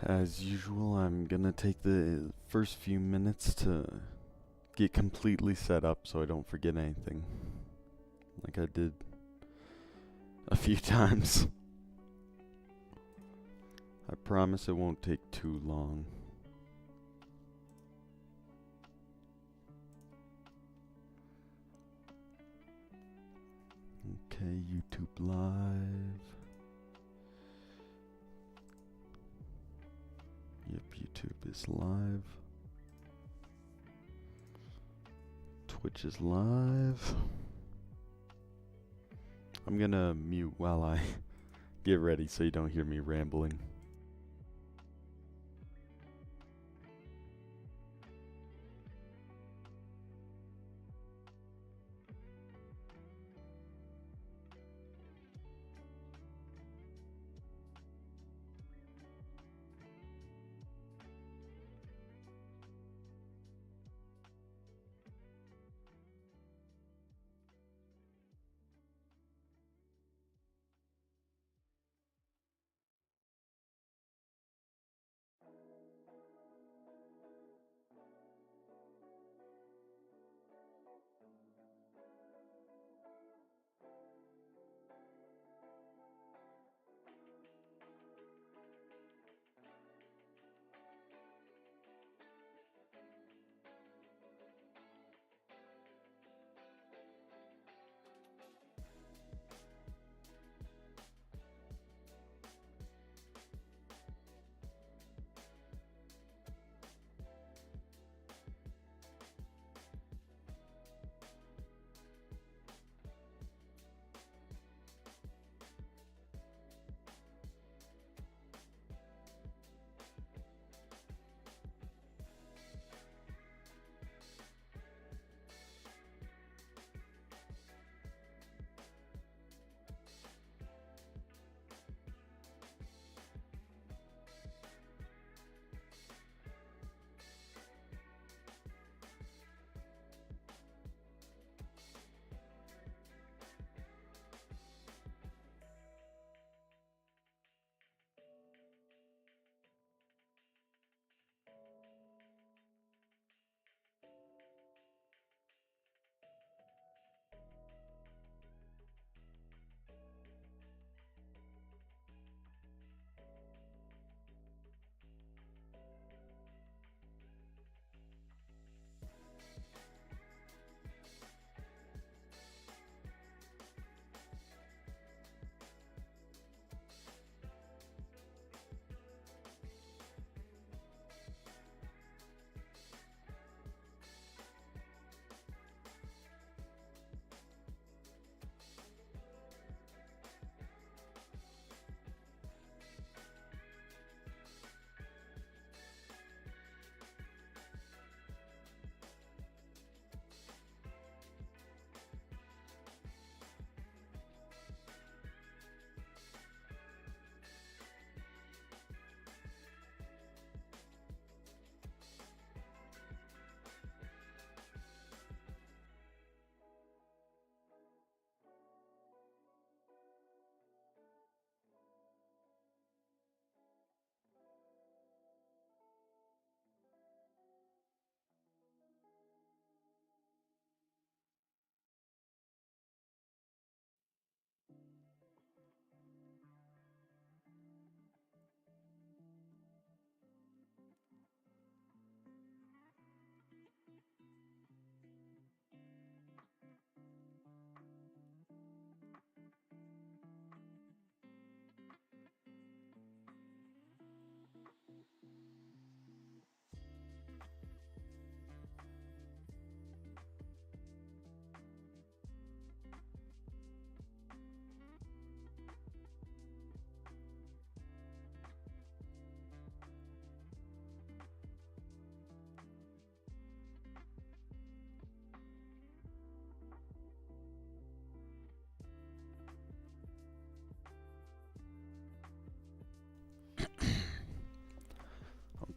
As usual, I'm gonna take the first few minutes to get completely set up so I don't forget anything, like I did a few times. I promise it won't take too long. Okay, YouTube Live. Yep, YouTube is live. Twitch is live. I'm gonna mute while I get ready so you don't hear me rambling.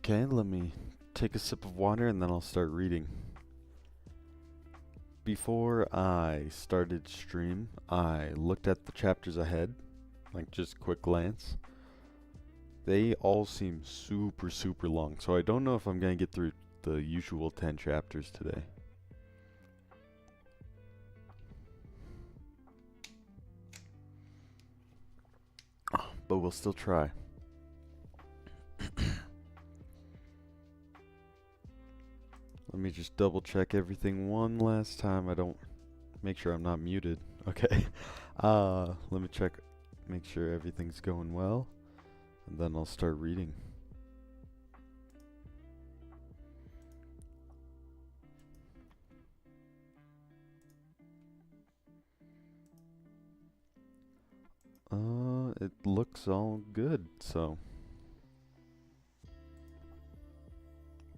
Okay, let me take a sip of water and then I'll start reading. Before I started stream, I looked at the chapters ahead, like just quick glance. They all seem super, super long, so I don't know if I'm gonna get through the usual 10 chapters today. But we'll still try. Let me just double check everything one last time. I don't make sure I'm not muted. Okay. Let me check, make sure everything's going well, and then I'll start reading. It looks all good, so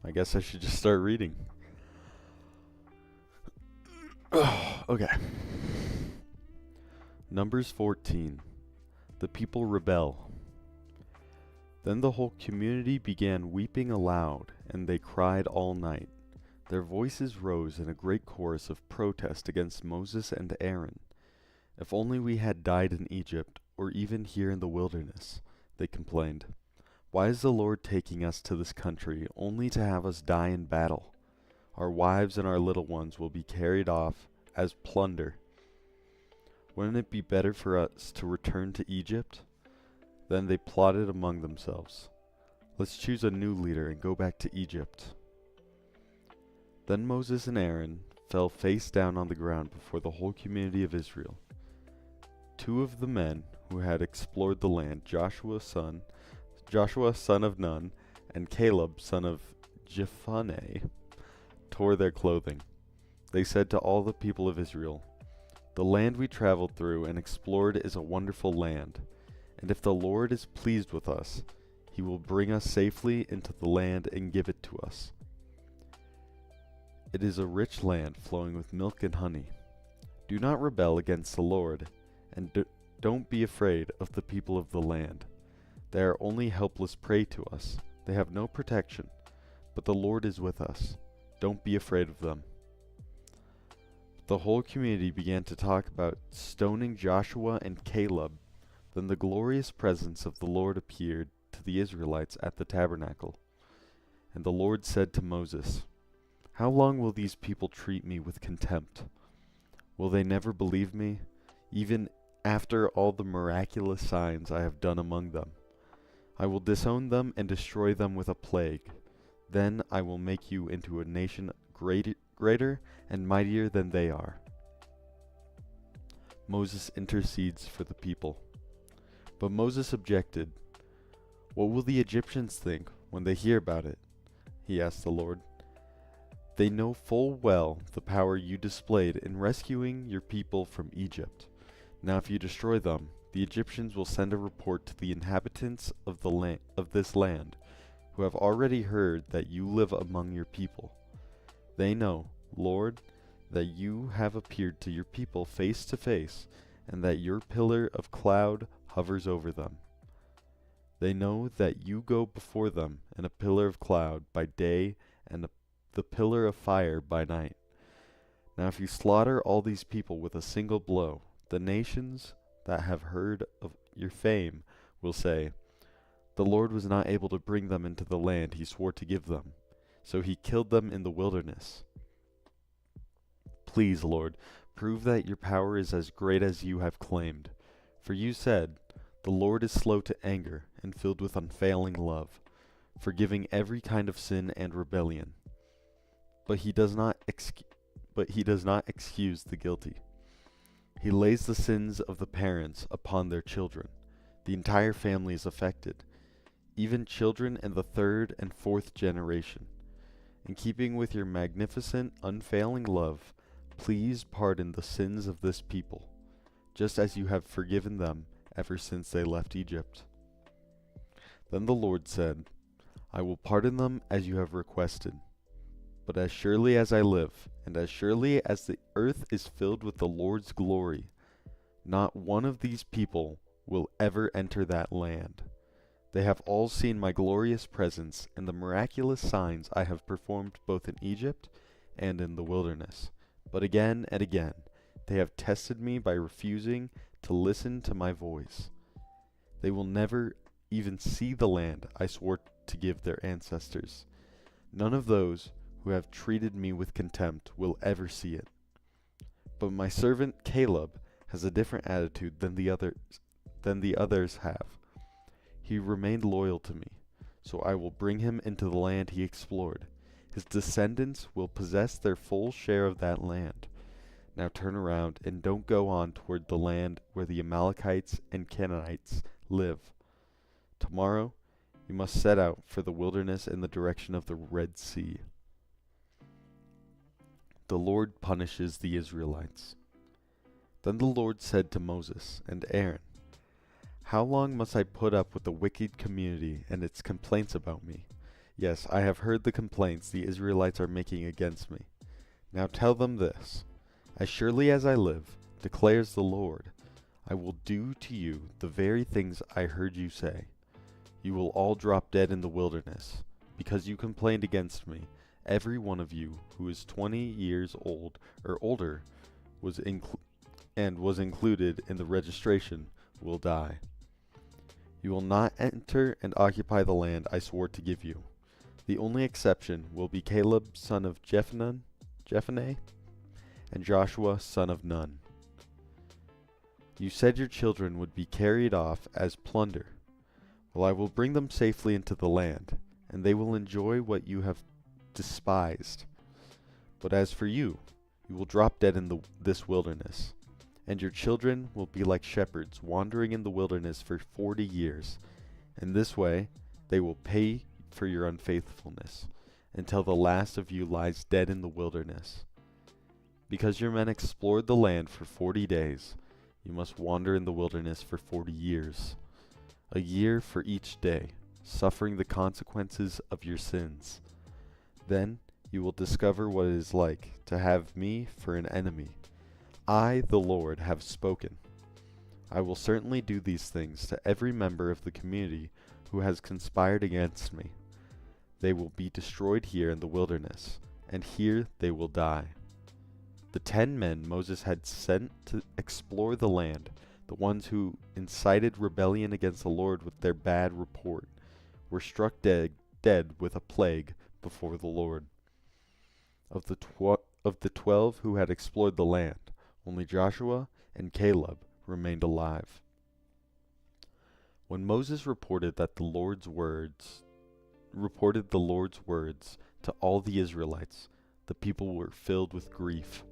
I guess I should just start reading. Okay. Numbers 14. The people rebel. Then the whole community began weeping aloud, and they cried all night. Their voices rose in a great chorus of protest against Moses and Aaron. If only we had died in Egypt, or even here in the wilderness, they complained. Why is the Lord taking us to this country only to have us die in battle? Our wives and our little ones will be carried off as plunder. Wouldn't it be better for us to return to Egypt? Then they plotted among themselves. Let's choose a new leader and go back to Egypt. Then Moses and Aaron fell face down on the ground before the whole community of Israel. Two of the men who had explored the land, Joshua son of Nun, and Caleb son of Jephunneh, tore their clothing. They said to all the people of Israel, "The land we traveled through and explored is a wonderful land, and if the Lord is pleased with us, he will bring us safely into the land and give it to us. It is a rich land flowing with milk and honey. Do not rebel against the Lord, and don't be afraid of the people of the land. They are only helpless prey to us. They have no protection, but the Lord is with us. Don't be afraid of them." The whole community began to talk about stoning Joshua and Caleb. Then the glorious presence of the Lord appeared to the Israelites at the tabernacle. And the Lord said to Moses, "How long will these people treat me with contempt? Will they never believe me, even after all the miraculous signs I have done among them? I will disown them and destroy them with a plague. Then I will make you into a nation greater and mightier than they are." Moses intercedes for the people. But Moses objected. "What will the Egyptians think when they hear about it?" he asked the Lord. "They know full well the power you displayed in rescuing your people from Egypt. Now if you destroy them, the Egyptians will send a report to the inhabitants of this land, who have already heard that you live among your people. They know, Lord, that you have appeared to your people face to face, and that your pillar of cloud hovers over them. They know that you go before them in a pillar of cloud by day and the pillar of fire by night. Now if you slaughter all these people with a single blow, the nations that have heard of your fame will say, 'The Lord was not able to bring them into the land he swore to give them, so he killed them in the wilderness.' Please, Lord, prove that your power is as great as you have claimed. For you said, 'The Lord is slow to anger and filled with unfailing love, forgiving every kind of sin and rebellion. But he does not excuse the guilty. He lays the sins of the parents upon their children. The entire family is affected, even children in the third and fourth generation. In keeping with your magnificent, unfailing love, please pardon the sins of this people, just as you have forgiven them ever since they left Egypt.' Then the Lord said, 'I will pardon them as you have requested. But as surely as I live, and as surely as the earth is filled with the Lord's glory, not one of these people will ever enter that land. They have all seen my glorious presence and the miraculous signs I have performed both in Egypt and in the wilderness. But again and again they have tested me by refusing to listen to my voice. They will never even see the land I swore to give their ancestors. None of those who have treated me with contempt will ever see it. But my servant Caleb has a different attitude than the others have. He remained loyal to me, so I will bring him into the land he explored. His descendants will possess their full share of that land. Now turn around and don't go on toward the land where the Amalekites and Canaanites live. Tomorrow you must set out for the wilderness in the direction of the Red Sea. The Lord punishes the Israelites. Then the Lord said to Moses and Aaron, "How long must I put up with the wicked community and its complaints about me? Yes, I have heard the complaints the Israelites are making against me. Now tell them this. As surely as I live, declares the Lord, I will do to you the very things I heard you say. You will all drop dead in the wilderness, because you complained against me. Every one of you who is 20 years old or older was included in the registration will die. You will not enter and occupy the land I swore to give you. The only exception will be Caleb son of Jephunneh and Joshua son of Nun. You said your children would be carried off as plunder. Well, I will bring them safely into the land, and they will enjoy what you have despised. But as for you, you will drop dead in this wilderness, and your children will be like shepherds wandering in the wilderness for 40 years. In this way, they will pay for your unfaithfulness, until the last of you lies dead in the wilderness. Because your men explored the land for 40 days, you must wander in the wilderness for 40 years, a year for each day, suffering the consequences of your sins. Then you will discover what it is like to have me for an enemy. I, the Lord, have spoken. I will certainly do these things to every member of the community who has conspired against me. They will be destroyed here in the wilderness, and here they will die. The 10 men Moses had sent to explore the land, the ones who incited rebellion against the Lord with their bad report, were struck dead with a plague before the Lord. Of the 12 who had explored the land, only Joshua and Caleb remained alive. When Moses reported the Lord's words to all the Israelites, the people were filled with grief.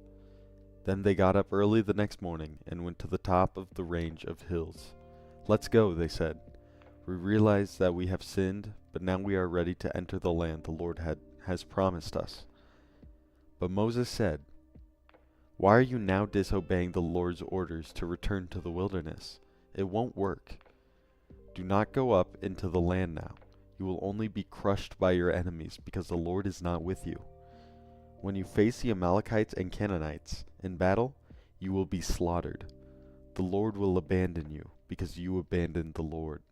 Then they got up early the next morning and went to the top of the range of hills. "Let's go," they said. "We realize that we have sinned, but now we are ready to enter the land the Lord has promised us." But Moses said, "Why are you now disobeying the Lord's orders to return to the wilderness? It won't work. Do not go up into the land now. You will only be crushed by your enemies because the Lord is not with you. When you face the Amalekites and Canaanites in battle, you will be slaughtered. The Lord will abandon you because you abandoned the Lord."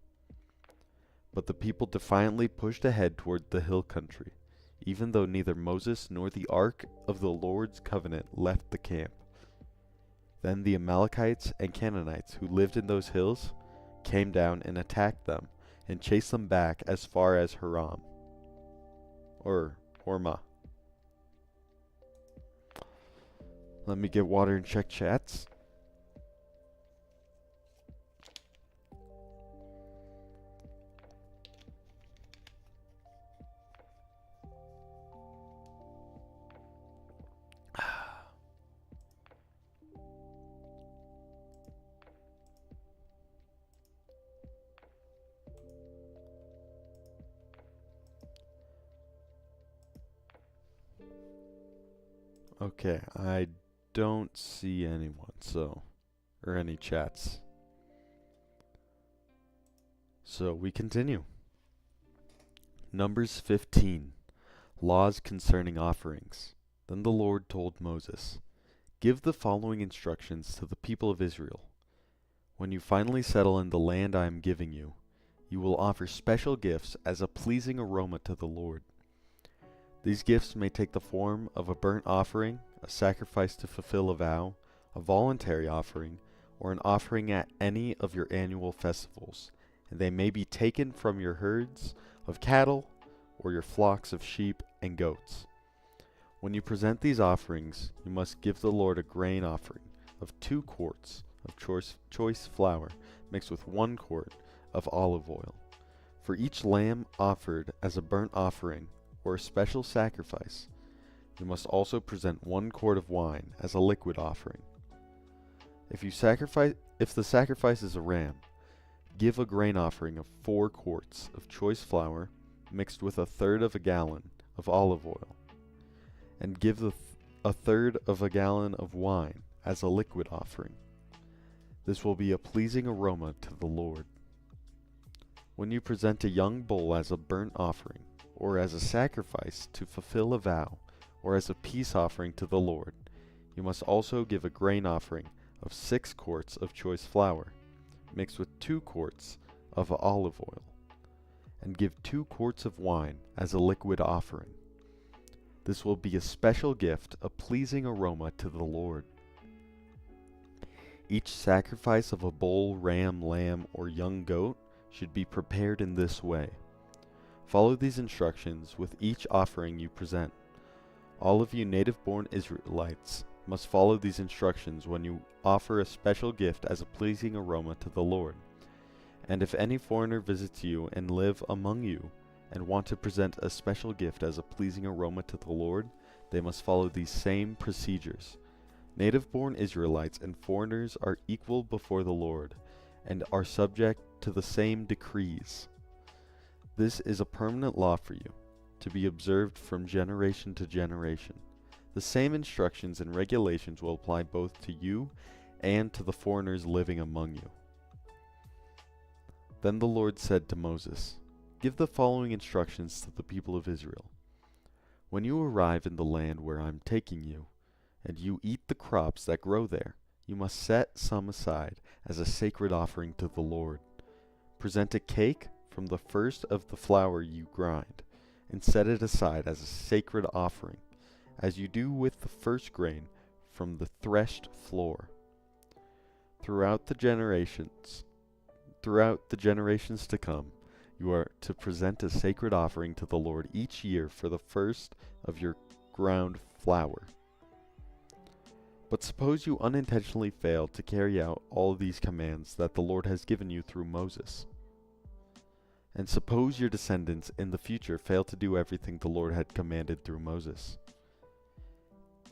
But the people defiantly pushed ahead toward the hill country, even though neither Moses nor the ark of the Lord's covenant left the camp. Then the Amalekites and Canaanites who lived in those hills came down and attacked them and chased them back as far as Hormah. Let me get water and check chats. Okay, I don't see anyone, or any chats. So we continue. Numbers 15. Laws concerning offerings. Then the Lord told Moses, "Give the following instructions to the people of Israel. When you finally settle in the land I am giving you, you will offer special gifts as a pleasing aroma to the Lord. These gifts may take the form of a burnt offering, a sacrifice to fulfill a vow, a voluntary offering, or an offering at any of your annual festivals, and they may be taken from your herds of cattle or your flocks of sheep and goats. When you present these offerings, you must give the Lord a grain offering of 2 quarts of choice flour mixed with 1 quart of olive oil. For each lamb offered as a burnt offering or a special sacrifice, you must also present 1 quart of wine as a liquid offering. If the sacrifice is a ram, give a grain offering of 4 quarts of choice flour mixed with 1/3 of a gallon of olive oil, and give 1/3 of a gallon of wine as a liquid offering. This will be a pleasing aroma to the Lord. When you present a young bull as a burnt offering, or as a sacrifice to fulfill a vow, or as a peace offering to the Lord, you must also give a grain offering of 6 quarts of choice flour, mixed with 2 quarts of olive oil, and give 2 quarts of wine as a liquid offering. This will be a special gift, a pleasing aroma to the Lord. Each sacrifice of a bull, ram, lamb, or young goat should be prepared in this way. Follow these instructions with each offering you present. All of you native-born Israelites must follow these instructions when you offer a special gift as a pleasing aroma to the Lord. And if any foreigner visits you and live among you and want to present a special gift as a pleasing aroma to the Lord, they must follow these same procedures. Native-born Israelites and foreigners are equal before the Lord and are subject to the same decrees. This is a permanent law for you, to be observed from generation to generation. The same instructions and regulations will apply both to you and to the foreigners living among you. Then the Lord said to Moses, "Give the following instructions to the people of Israel. When you arrive in the land where I am taking you, and you eat the crops that grow there, you must set some aside as a sacred offering to the Lord. Present a cake from the first of the flour you grind, and set it aside as a sacred offering, as you do with the first grain from the threshed floor. Throughout the generations to come, you are to present a sacred offering to the Lord each year for the first of your ground flour. But suppose you unintentionally fail to carry out all these commands that the Lord has given you through Moses. And suppose your descendants in the future fail to do everything the Lord had commanded through Moses.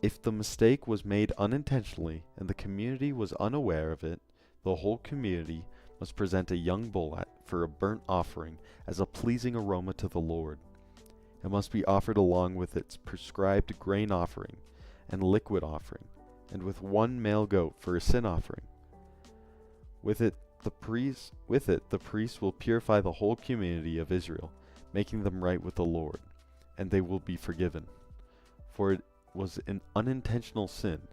If the mistake was made unintentionally and the community was unaware of it, the whole community must present a young bull for a burnt offering as a pleasing aroma to the Lord. It must be offered along with its prescribed grain offering and liquid offering, and with 1 male goat for a sin offering. With it, the priest will purify the whole community of Israel, making them right with the Lord, and they will be forgiven. For it was an unintentional sin,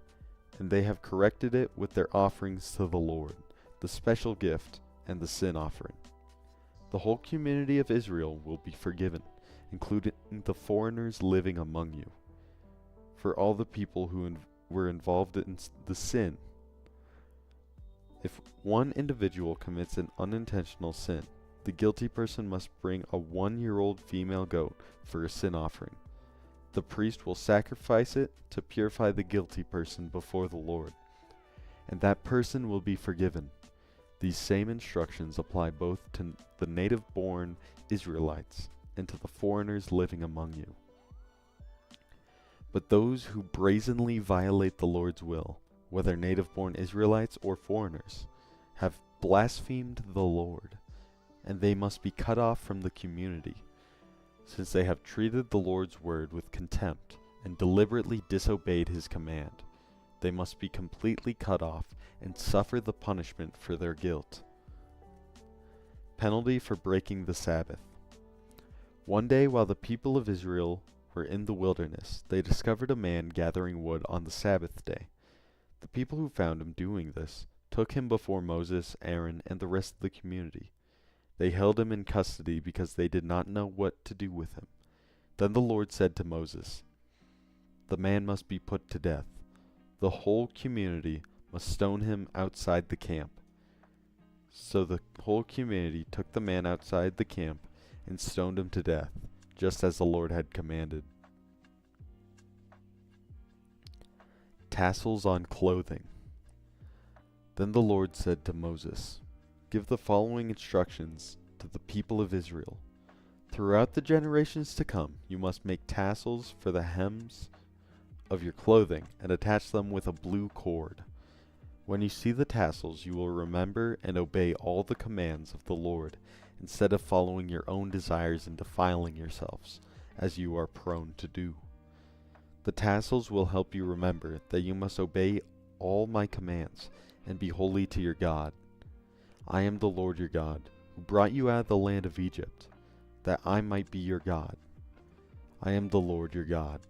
and they have corrected it with their offerings to the Lord, the special gift, and the sin offering. The whole community of Israel will be forgiven, including the foreigners living among you, for all the people who were involved in the sin. If one individual commits an unintentional sin, the guilty person must bring a 1-year-old female goat for a sin offering. The priest will sacrifice it to purify the guilty person before the Lord, and that person will be forgiven. These same instructions apply both to the native-born Israelites and to the foreigners living among you. But those who brazenly violate the Lord's will, whether native-born Israelites or foreigners, have blasphemed the Lord, and they must be cut off from the community, since they have treated the Lord's word with contempt and deliberately disobeyed his command. They must be completely cut off and suffer the punishment for their guilt. Penalty for breaking the Sabbath. One day while the people of Israel were in the wilderness, they discovered a man gathering wood on the Sabbath day. The people who found him doing this took him before Moses, Aaron, and the rest of the community. They held him in custody because they did not know what to do with him. Then the Lord said to Moses, "The man must be put to death. The whole community must stone him outside the camp. So the whole community took the man outside the camp and stoned him to death, just as the Lord had commanded. Tassels on clothing. Then the Lord said to Moses, "Give the following instructions to the people of Israel. Throughout the generations to come, you must make tassels for the hems of your clothing and attach them with a blue cord. When you see the tassels, you will remember and obey all the commands of the Lord, instead of following your own desires and defiling yourselves, as you are prone to do. The tassels will help you remember that you must obey all my commands and be holy to your God. I am the Lord your God, who brought you out of the land of Egypt, that I might be your God. I am the Lord your God."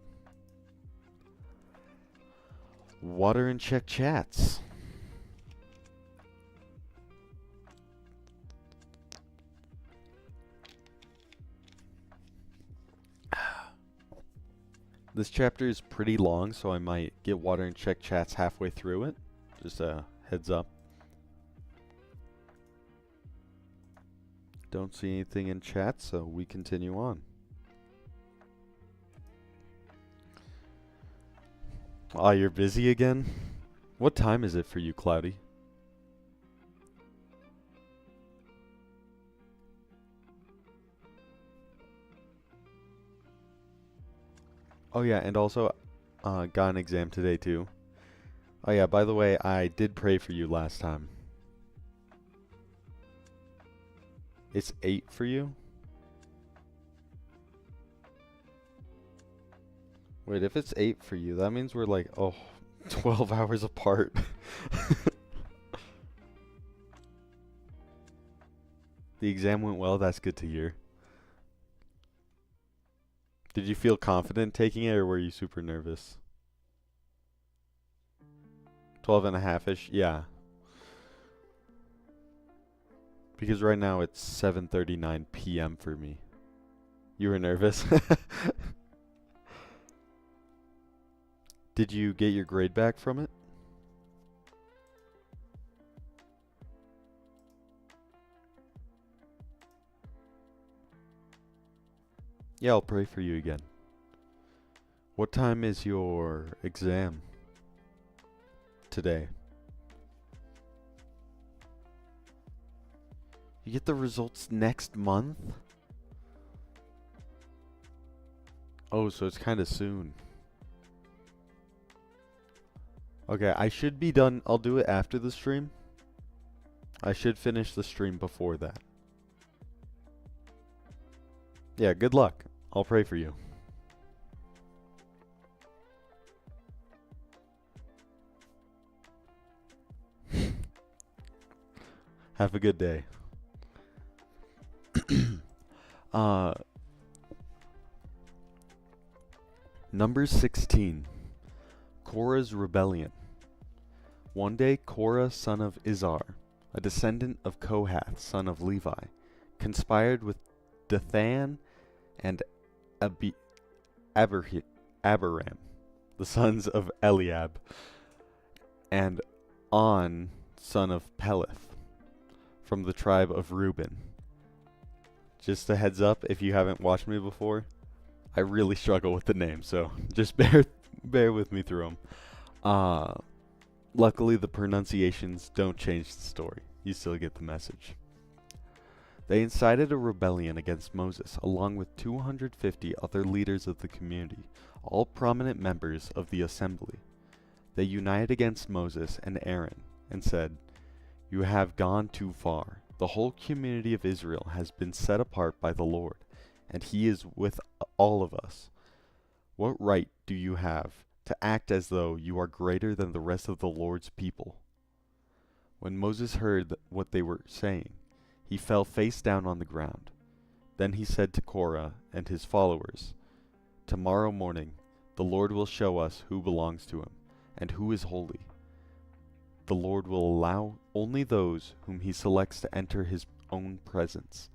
Water and check chats. This chapter is pretty long, so I might get water and check chats halfway through it. Just a heads up. Don't see anything in chat, so we continue on. Ah, you're busy again? What time is it for you, Cloudy? Oh yeah, and also, got an exam today too. Oh yeah, by the way, I did pray for you last time. It's 8 for you? Wait, if it's 8 for you, that means we're like, 12 hours apart. The exam went well, that's good to hear. Did you feel confident taking it, or were you super nervous? 12 and a half-ish? Yeah. Because right now it's 7:39 p.m. for me. You were nervous? Did you get your grade back from it? Yeah, I'll pray for you again. What time is your exam today? You get the results next month? Oh, so it's kind of soon. Okay, I should be done. I'll do it after the stream. I should finish the stream before that. Yeah, good luck. I'll pray for you. Have a good day. Number 16. Korah's rebellion. One day Korah, son of Izhar, a descendant of Kohath, son of Levi, conspired with Dathan and Abiram, the sons of Eliab, and On, son of Peleth, from the tribe of Reuben. Just a heads up, if you haven't watched me before, I really struggle with the name, so just bear with me through them. Luckily, the pronunciations don't change the story. You still get the message. They incited a rebellion against Moses, along with 250 other leaders of the community, all prominent members of the assembly. They united against Moses and Aaron and said, "You have gone too far. The whole community of Israel has been set apart by the Lord, and he is with all of us. What right do you have to act as though you are greater than the rest of the Lord's people?" When Moses heard what they were saying, he fell face down on the ground. Then he said to Korah and his followers, "Tomorrow morning the Lord will show us who belongs to him and who is holy. The Lord will allow only those whom he selects to enter his own presence.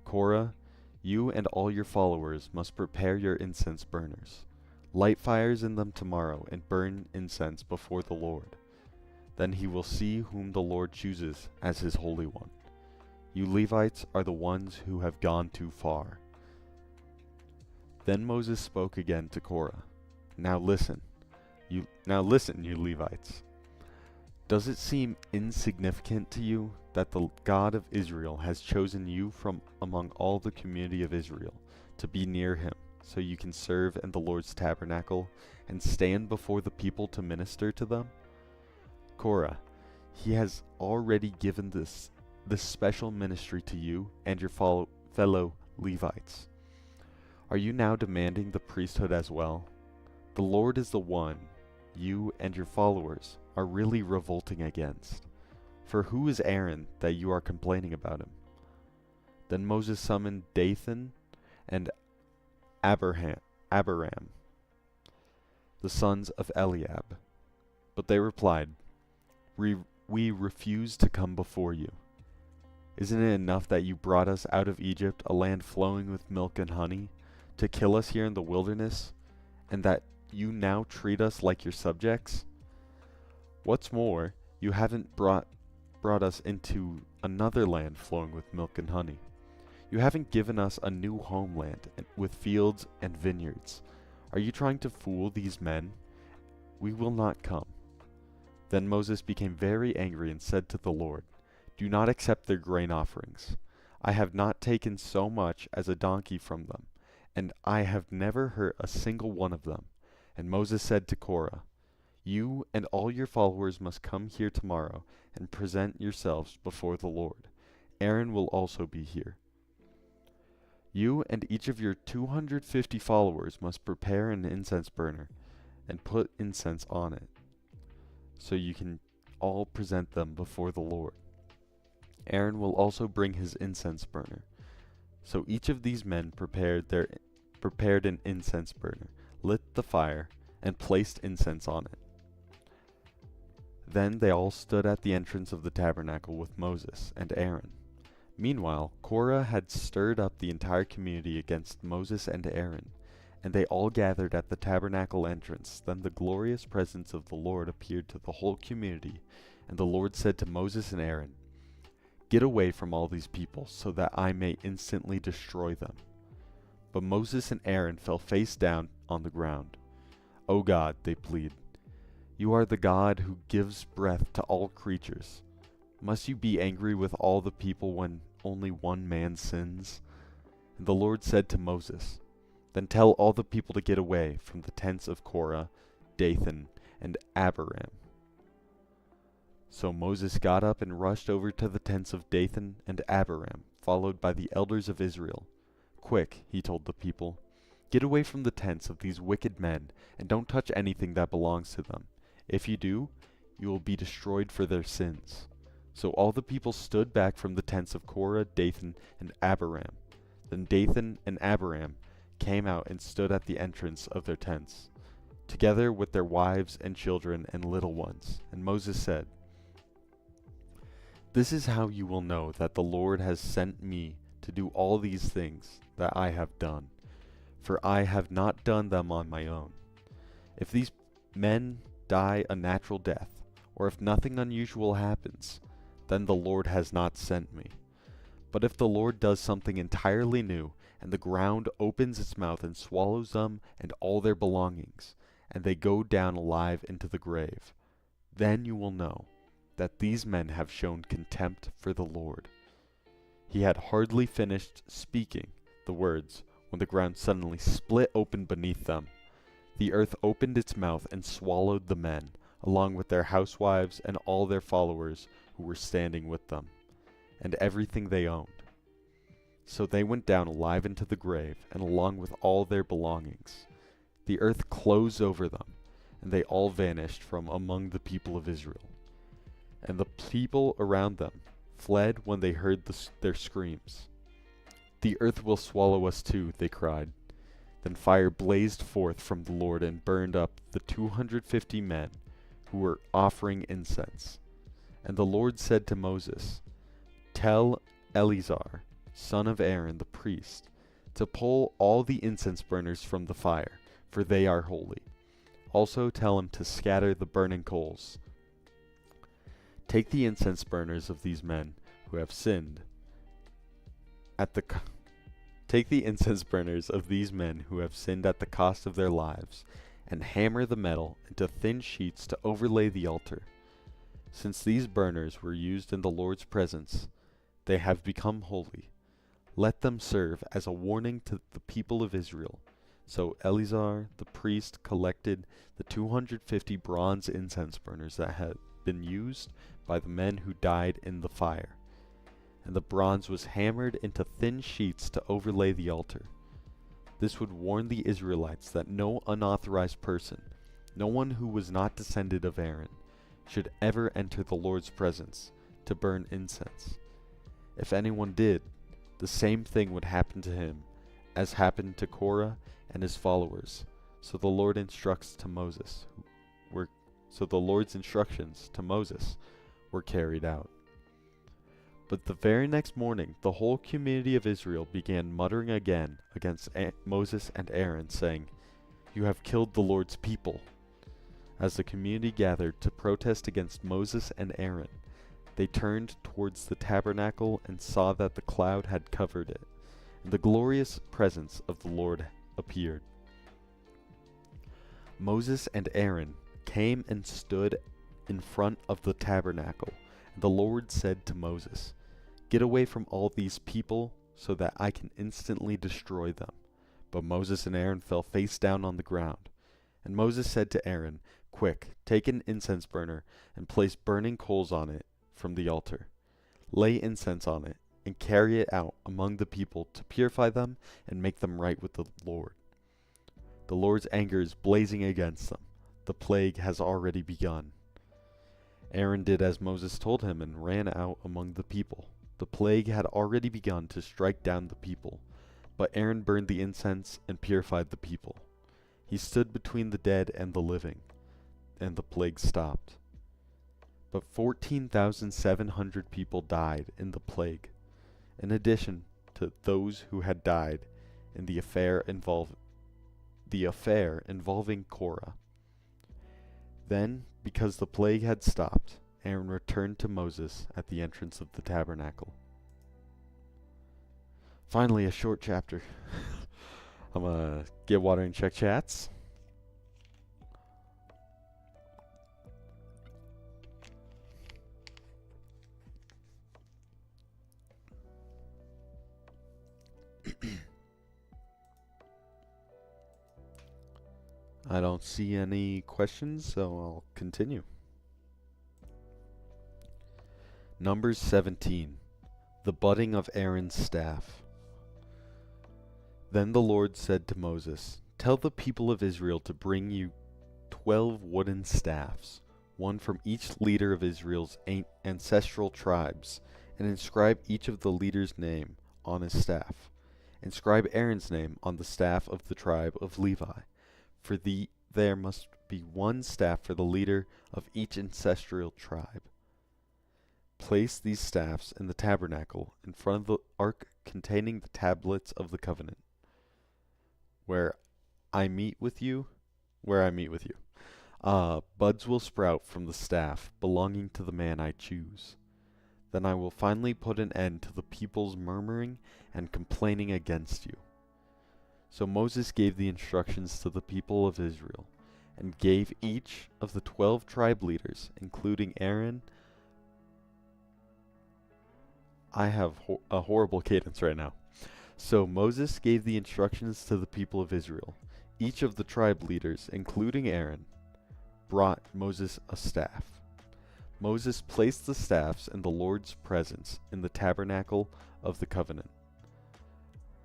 Korah, you and all your followers must prepare your incense burners. Light fires in them tomorrow and burn incense before the Lord. Then he will see whom the Lord chooses as his Holy One. You Levites are the ones who have gone too far." Then Moses spoke again to Korah. Now listen, you Levites. Does it seem insignificant to you that the God of Israel has chosen you from among all the community of Israel to be near him, so you can serve in the Lord's tabernacle and stand before the people to minister to them? Korah, he has already given this special ministry to you and your fellow Levites. Are you now demanding the priesthood as well? The Lord is the one you and your followers are really revolting against. For who is Aaron that you are complaining about him? Then Moses summoned Dathan and Abiram, the sons of Eliab. But they replied, We refuse to come before you. Isn't it enough that you brought us out of Egypt, a land flowing with milk and honey, to kill us here in the wilderness, and that you now treat us like your subjects? What's more, you haven't brought us into another land flowing with milk and honey. You haven't given us a new homeland with fields and vineyards. Are you trying to fool these men? We will not come. Then Moses became very angry and said to the Lord, Do not accept their grain offerings. I have not taken so much as a donkey from them, and I have never hurt a single one of them. And Moses said to Korah, You and all your followers must come here tomorrow and present yourselves before the Lord. Aaron will also be here. You and each of your 250 followers must prepare an incense burner and put incense on it, so you can all present them before the Lord. Aaron will also bring his incense burner. So each of these men prepared an incense burner, lit the fire, and placed incense on it. Then they all stood at the entrance of the tabernacle with Moses and Aaron. Meanwhile, Korah had stirred up the entire community against Moses and Aaron, and they all gathered at the tabernacle entrance. Then the glorious presence of the Lord appeared to the whole community, and the Lord said to Moses and Aaron, Get away from all these people, so that I may instantly destroy them. But Moses and Aaron fell face down on the ground. O God, they plead, You are the God who gives breath to all creatures. Must you be angry with all the people when only one man sins? And the Lord said to Moses, Then tell all the people to get away from the tents of Korah, Dathan, and Abiram. So Moses got up and rushed over to the tents of Dathan and Abiram, followed by the elders of Israel. Quick, he told the people, get away from the tents of these wicked men, and don't touch anything that belongs to them. If you do, you will be destroyed for their sins. So all the people stood back from the tents of Korah, Dathan, and Abiram. Then Dathan and Abiram came out and stood at the entrance of their tents, together with their wives and children and little ones. And Moses said, This is how you will know that the Lord has sent me to do all these things that I have done, for I have not done them on my own. If these men die a natural death, or if nothing unusual happens, then the Lord has not sent me. But if the Lord does something entirely new, and the ground opens its mouth and swallows them and all their belongings, and they go down alive into the grave, then you will know that these men have shown contempt for the Lord. He had hardly finished speaking the words when the ground suddenly split open beneath them. The earth opened its mouth and swallowed the men, along with their housewives and all their followers who were standing with them, and everything they owned. So they went down alive into the grave, and along with all their belongings. The earth closed over them, and they all vanished from among the people of Israel. And the people around them fled when they heard their screams. The earth will swallow us too, they cried. Then fire blazed forth from the Lord and burned up the 250 men who were offering incense. And the Lord said to Moses, Tell Eleazar, son of Aaron the priest, to pull all the incense burners from the fire, for they are holy. Also tell him to scatter the burning coals. Take the incense burners of these men who have sinned at the Take the incense burners of these men who have sinned at the cost of their lives, and hammer the metal into thin sheets to overlay the altar. Since these burners were used in the Lord's presence, they have become holy. Let them serve as a warning to the people of Israel. So Eleazar the priest collected the 250 bronze incense burners that had been used by the men who died in the fire, and the bronze was hammered into thin sheets to overlay the altar. This would warn the Israelites that no unauthorized person, no one who was not descended of Aaron, should ever enter the Lord's presence to burn incense. If anyone did, the same thing would happen to him as happened to Korah and his followers. So the Lord's instructions to Moses were carried out. But the very next morning, the whole community of Israel began muttering again against Moses and Aaron, saying, "You have killed the Lord's people." As the community gathered to protest against Moses and Aaron, they turned towards the tabernacle and saw that the cloud had covered it, and the glorious presence of the Lord appeared. Moses and Aaron came and stood in front of the tabernacle, and the Lord said to Moses, "Get away from all these people so that I can instantly destroy them." But Moses and Aaron fell face down on the ground. And Moses said to Aaron, "Quick, take an incense burner and place burning coals on it from the altar. Lay incense on it and carry it out among the people to purify them and make them right with the Lord. The Lord's anger is blazing against them. The plague has already begun." Aaron did as Moses told him and ran out among the people. The plague had already begun to strike down the people, but Aaron burned the incense and purified the people. He stood between the dead and the living, and the plague stopped. But 14,700 people died in the plague, in addition to those who had died in the affair involving Korah. Then, because the plague had stopped, Aaron returned to Moses at the entrance of the tabernacle. Finally, a short chapter. I'm gonna get water and check chats. I don't see any questions, so I'll continue. Numbers 17, the budding of Aaron's staff. Then the Lord said to Moses, "Tell the people of Israel to bring you 12 wooden staffs, one from each leader of Israel's ancestral tribes, and inscribe each of the leader's name on his staff. Inscribe Aaron's name on the staff of the tribe of Levi, for there must be one staff for the leader of each ancestral tribe. Place these staffs in the tabernacle in front of the ark containing the tablets of the covenant, where I meet with you. Buds will sprout from the staff belonging to the man I choose. Then I will finally put an end to the people's murmuring and complaining against you." So Moses gave the instructions to the people of Israel, and gave each of the 12 tribe leaders, including Aaron. I have a horrible cadence right now. So Moses gave the instructions to the people of Israel. Each of the tribe leaders, including Aaron, brought Moses a staff. Moses placed the staffs in the Lord's presence in the tabernacle of the covenant.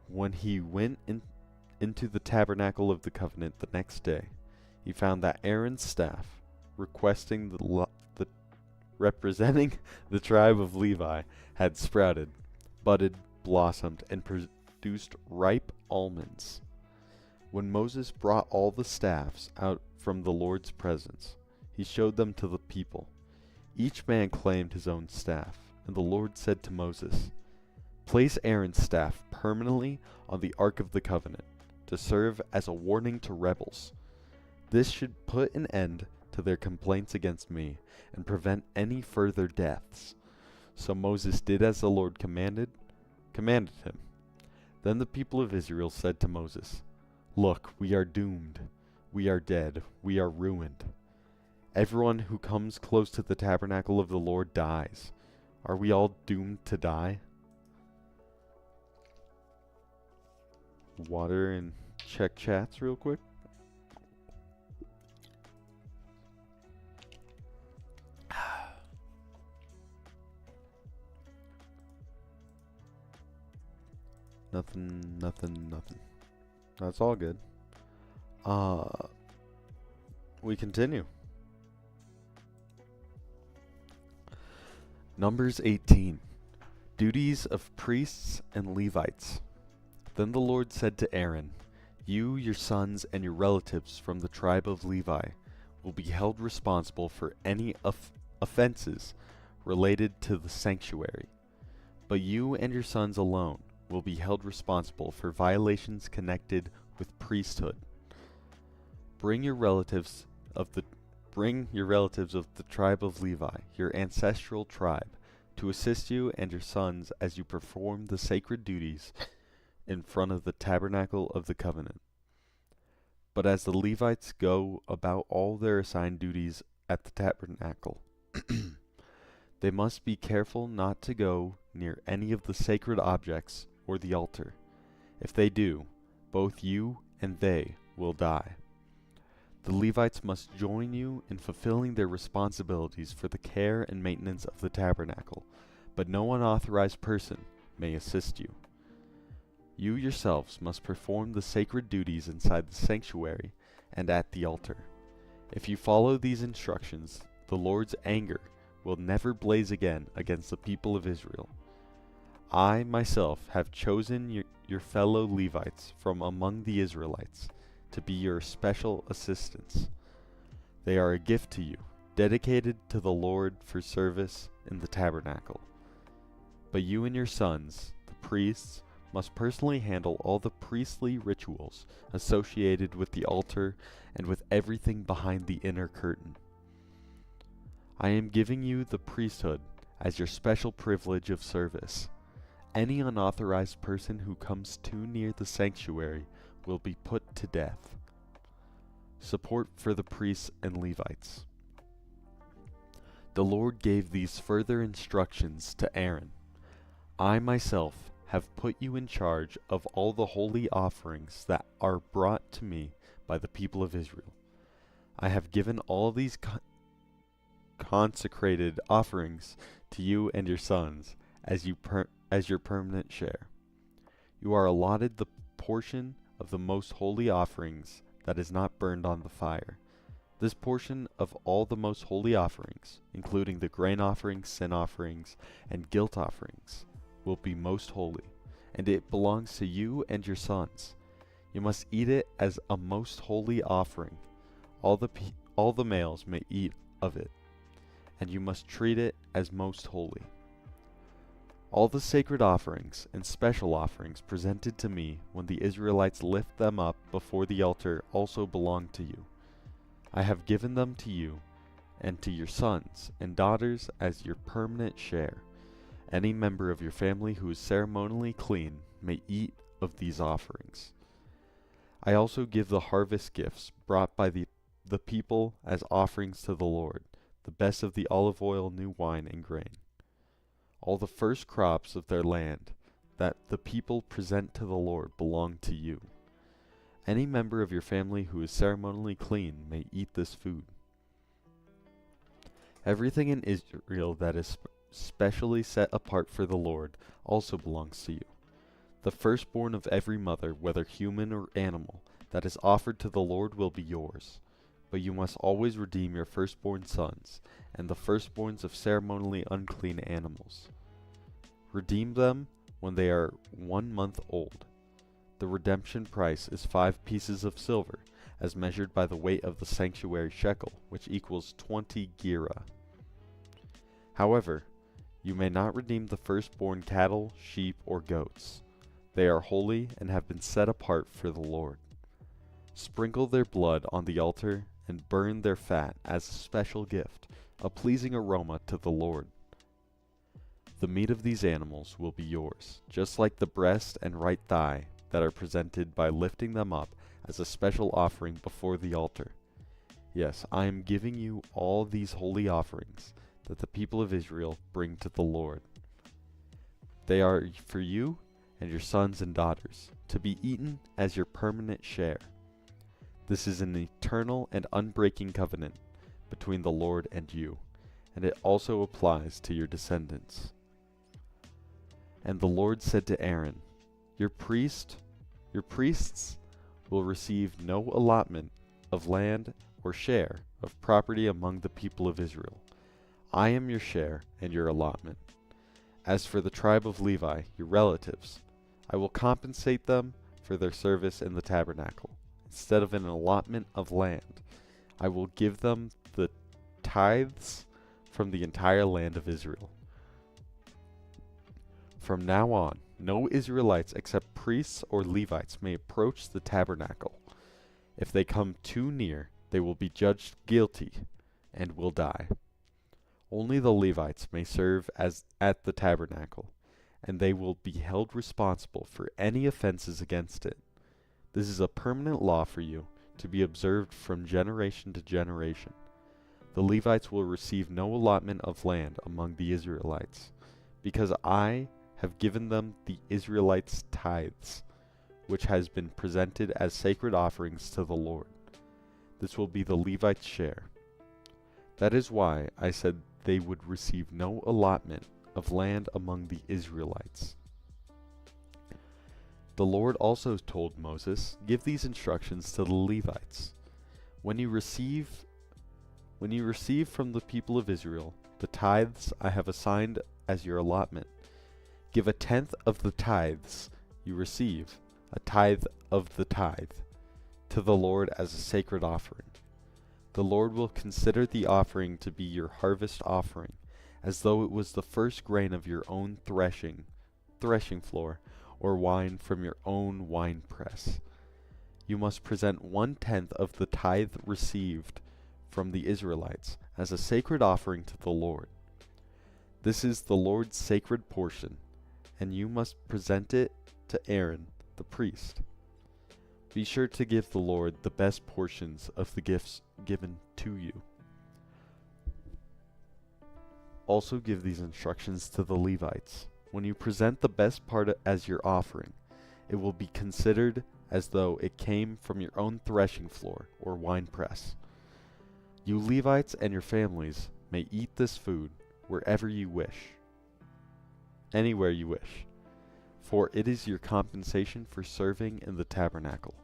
When he went into the tabernacle of the covenant the next day, he found that Aaron's staff, representing the tribe of Levi, had sprouted, budded, blossomed, and produced ripe almonds. When Moses brought all the staffs out from the Lord's presence, he showed them to the people. Each man claimed his own staff, and the Lord said to Moses, "Place Aaron's staff permanently on the Ark of the Covenant, to serve as a warning to rebels. This should put an end to their complaints against me, and prevent any further deaths. So Moses did as the Lord commanded him. Then the people of Israel said to Moses, "Look, we are doomed. We are dead. We are ruined. Everyone who comes close to the tabernacle of the Lord dies. Are we all doomed to die?" Water and check chats real quick. Nothing. That's all good. We continue. Numbers 18. Duties of priests and Levites. Then the Lord said to Aaron, "You, your sons, and your relatives from the tribe of Levi will be held responsible for any offenses related to the sanctuary. But you and your sons alone will be held responsible for violations connected with priesthood. Bring your relatives of the tribe of Levi, your ancestral tribe, to assist you and your sons as you perform the sacred duties in front of the tabernacle of the covenant. But as the Levites go about all their assigned duties at the tabernacle, they must be careful not to go near any of the sacred objects or the altar. If they do, both you and they will die. The Levites must join you in fulfilling their responsibilities for the care and maintenance of the tabernacle, but no unauthorized person may assist you. You yourselves must perform the sacred duties inside the sanctuary and at the altar. If you follow these instructions, the Lord's anger will never blaze again against the people of Israel. I myself have chosen your fellow Levites from among the Israelites to be your special assistants. They are a gift to you, dedicated to the Lord for service in the tabernacle. But you and your sons, the priests, must personally handle all the priestly rituals associated with the altar and with everything behind the inner curtain. I am giving you the priesthood as your special privilege of service. Any unauthorized person who comes too near the sanctuary will be put to death. Support for the priests and Levites. The Lord gave these further instructions to Aaron. I myself have put you in charge of all the holy offerings that are brought to me by the people of Israel. I have given all these consecrated offerings to you and your sons as your permanent share. You are allotted the portion of the most holy offerings that is not burned on the fire. This portion of all the most holy offerings, including the grain offerings, sin offerings, and guilt offerings, will be most holy, and it belongs to you and your sons. You must eat it as a most holy offering. All the males may eat of it, and you must treat it as most holy. All the sacred offerings and special offerings presented to me when the Israelites lift them up before the altar also belong to you. I have given them to you and to your sons and daughters as your permanent share. Any member of your family who is ceremonially clean may eat of these offerings. I also give the harvest gifts brought by the people as offerings to the Lord, the best of the olive oil, new wine, and grain. All the first crops of their land that the people present to the Lord belong to you. Any member of your family who is ceremonially clean may eat this food. Everything in Israel that is specially set apart for the Lord also belongs to you. The firstborn of every mother, whether human or animal, that is offered to the Lord will be yours. But you must always redeem your firstborn sons, and the firstborns of ceremonially unclean animals. Redeem them when they are 1 month old. The redemption price is 5 pieces of silver, as measured by the weight of the sanctuary shekel, which equals 20 gerah. However, you may not redeem the firstborn cattle, sheep, or goats. They are holy and have been set apart for the Lord. Sprinkle their blood on the altar and burn their fat as a special gift, a pleasing aroma to the Lord. The meat of these animals will be yours, just like the breast and right thigh that are presented by lifting them up as a special offering before the altar. Yes, I am giving you all these holy offerings that the people of Israel bring to the Lord. They are for you and your sons and daughters, to be eaten as your permanent share. This is an eternal and unbreaking covenant between the Lord and you, and it also applies to your descendants. And the Lord said to Aaron, Your priests will receive no allotment of land or share of property among the people of Israel. I am your share and your allotment. As for the tribe of Levi, your relatives, I will compensate them for their service in the tabernacle. Instead of an allotment of land, I will give them the tithes from the entire land of Israel. From now on, no Israelites except priests or Levites may approach the tabernacle. If they come too near, they will be judged guilty and will die. Only the Levites may serve as at the tabernacle, and they will be held responsible for any offenses against it. This is a permanent law for you, to be observed from generation to generation. The Levites will receive no allotment of land among the Israelites, because I have given them the Israelites' tithes, which has been presented as sacred offerings to the Lord. This will be the Levites' share. That is why I said they would receive no allotment of land among the Israelites. The Lord also told Moses, Give these instructions to the Levites. When you receive from the people of Israel the tithes I have assigned as your allotment, give a tenth of the tithes you receive, a tithe of the tithe, to the Lord as a sacred offering. The Lord will consider the offering to be your harvest offering, as though it was the first grain of your own threshing floor, or wine from your own winepress. You must present 1/10 of the tithe received from the Israelites as a sacred offering to the Lord. This is the Lord's sacred portion, and you must present it to Aaron the priest. Be sure to give the Lord the best portions of the gifts given to you. Also give these instructions to the Levites. When you present the best part as your offering, it will be considered as though it came from your own threshing floor or winepress. You Levites and your families may eat this food wherever you wish, anywhere you wish, for it is your compensation for serving in the tabernacle.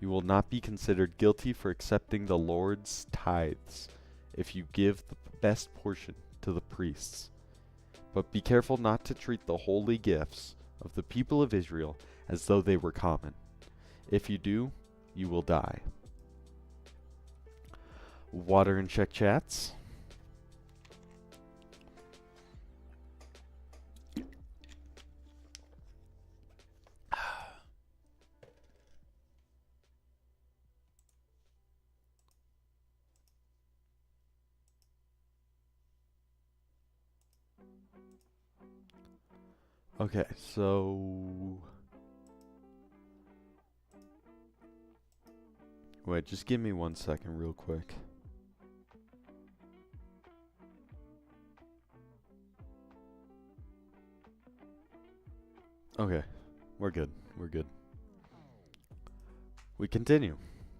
You will not be considered guilty for accepting the Lord's tithes if you give the best portion to the priests. But be careful not to treat the holy gifts of the people of Israel as though they were common. If you do, you will die. Water and check chats. Okay, so wait, just give me 1 second real quick. Okay, we're good. We're good. We continue.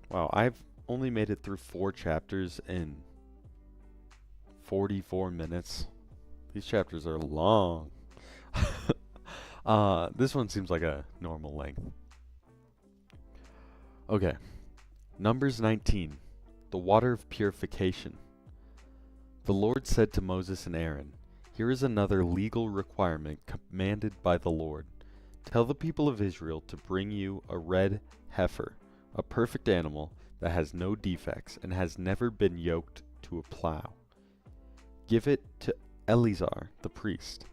Wow, I've only made it through 4 chapters in 44 minutes. These chapters are long. This one seems like a normal length. Okay. Numbers 19. The water of purification. The Lord said to Moses and Aaron, Here is another legal requirement commanded by the Lord. Tell the people of Israel to bring you a red heifer, a perfect animal that has no defects and has never been yoked to a plow. Give it to Eleazar the priest,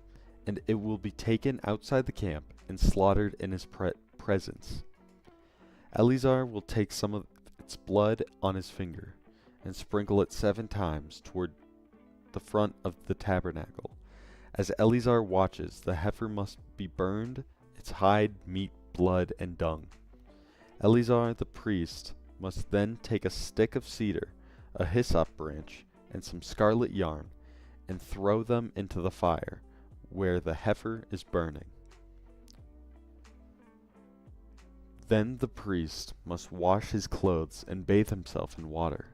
and it will be taken outside the camp and slaughtered in his presence. Eleazar will take some of its blood on his finger. and sprinkle it 7 times toward the front of the tabernacle. As Eleazar watches, the heifer must be burned, its hide, meat, blood, and dung. Eleazar the priest must then take a stick of cedar, a hyssop branch, and some scarlet yarn, and throw them into the fire, where the heifer is burning. Then the priest must wash his clothes and bathe himself in water.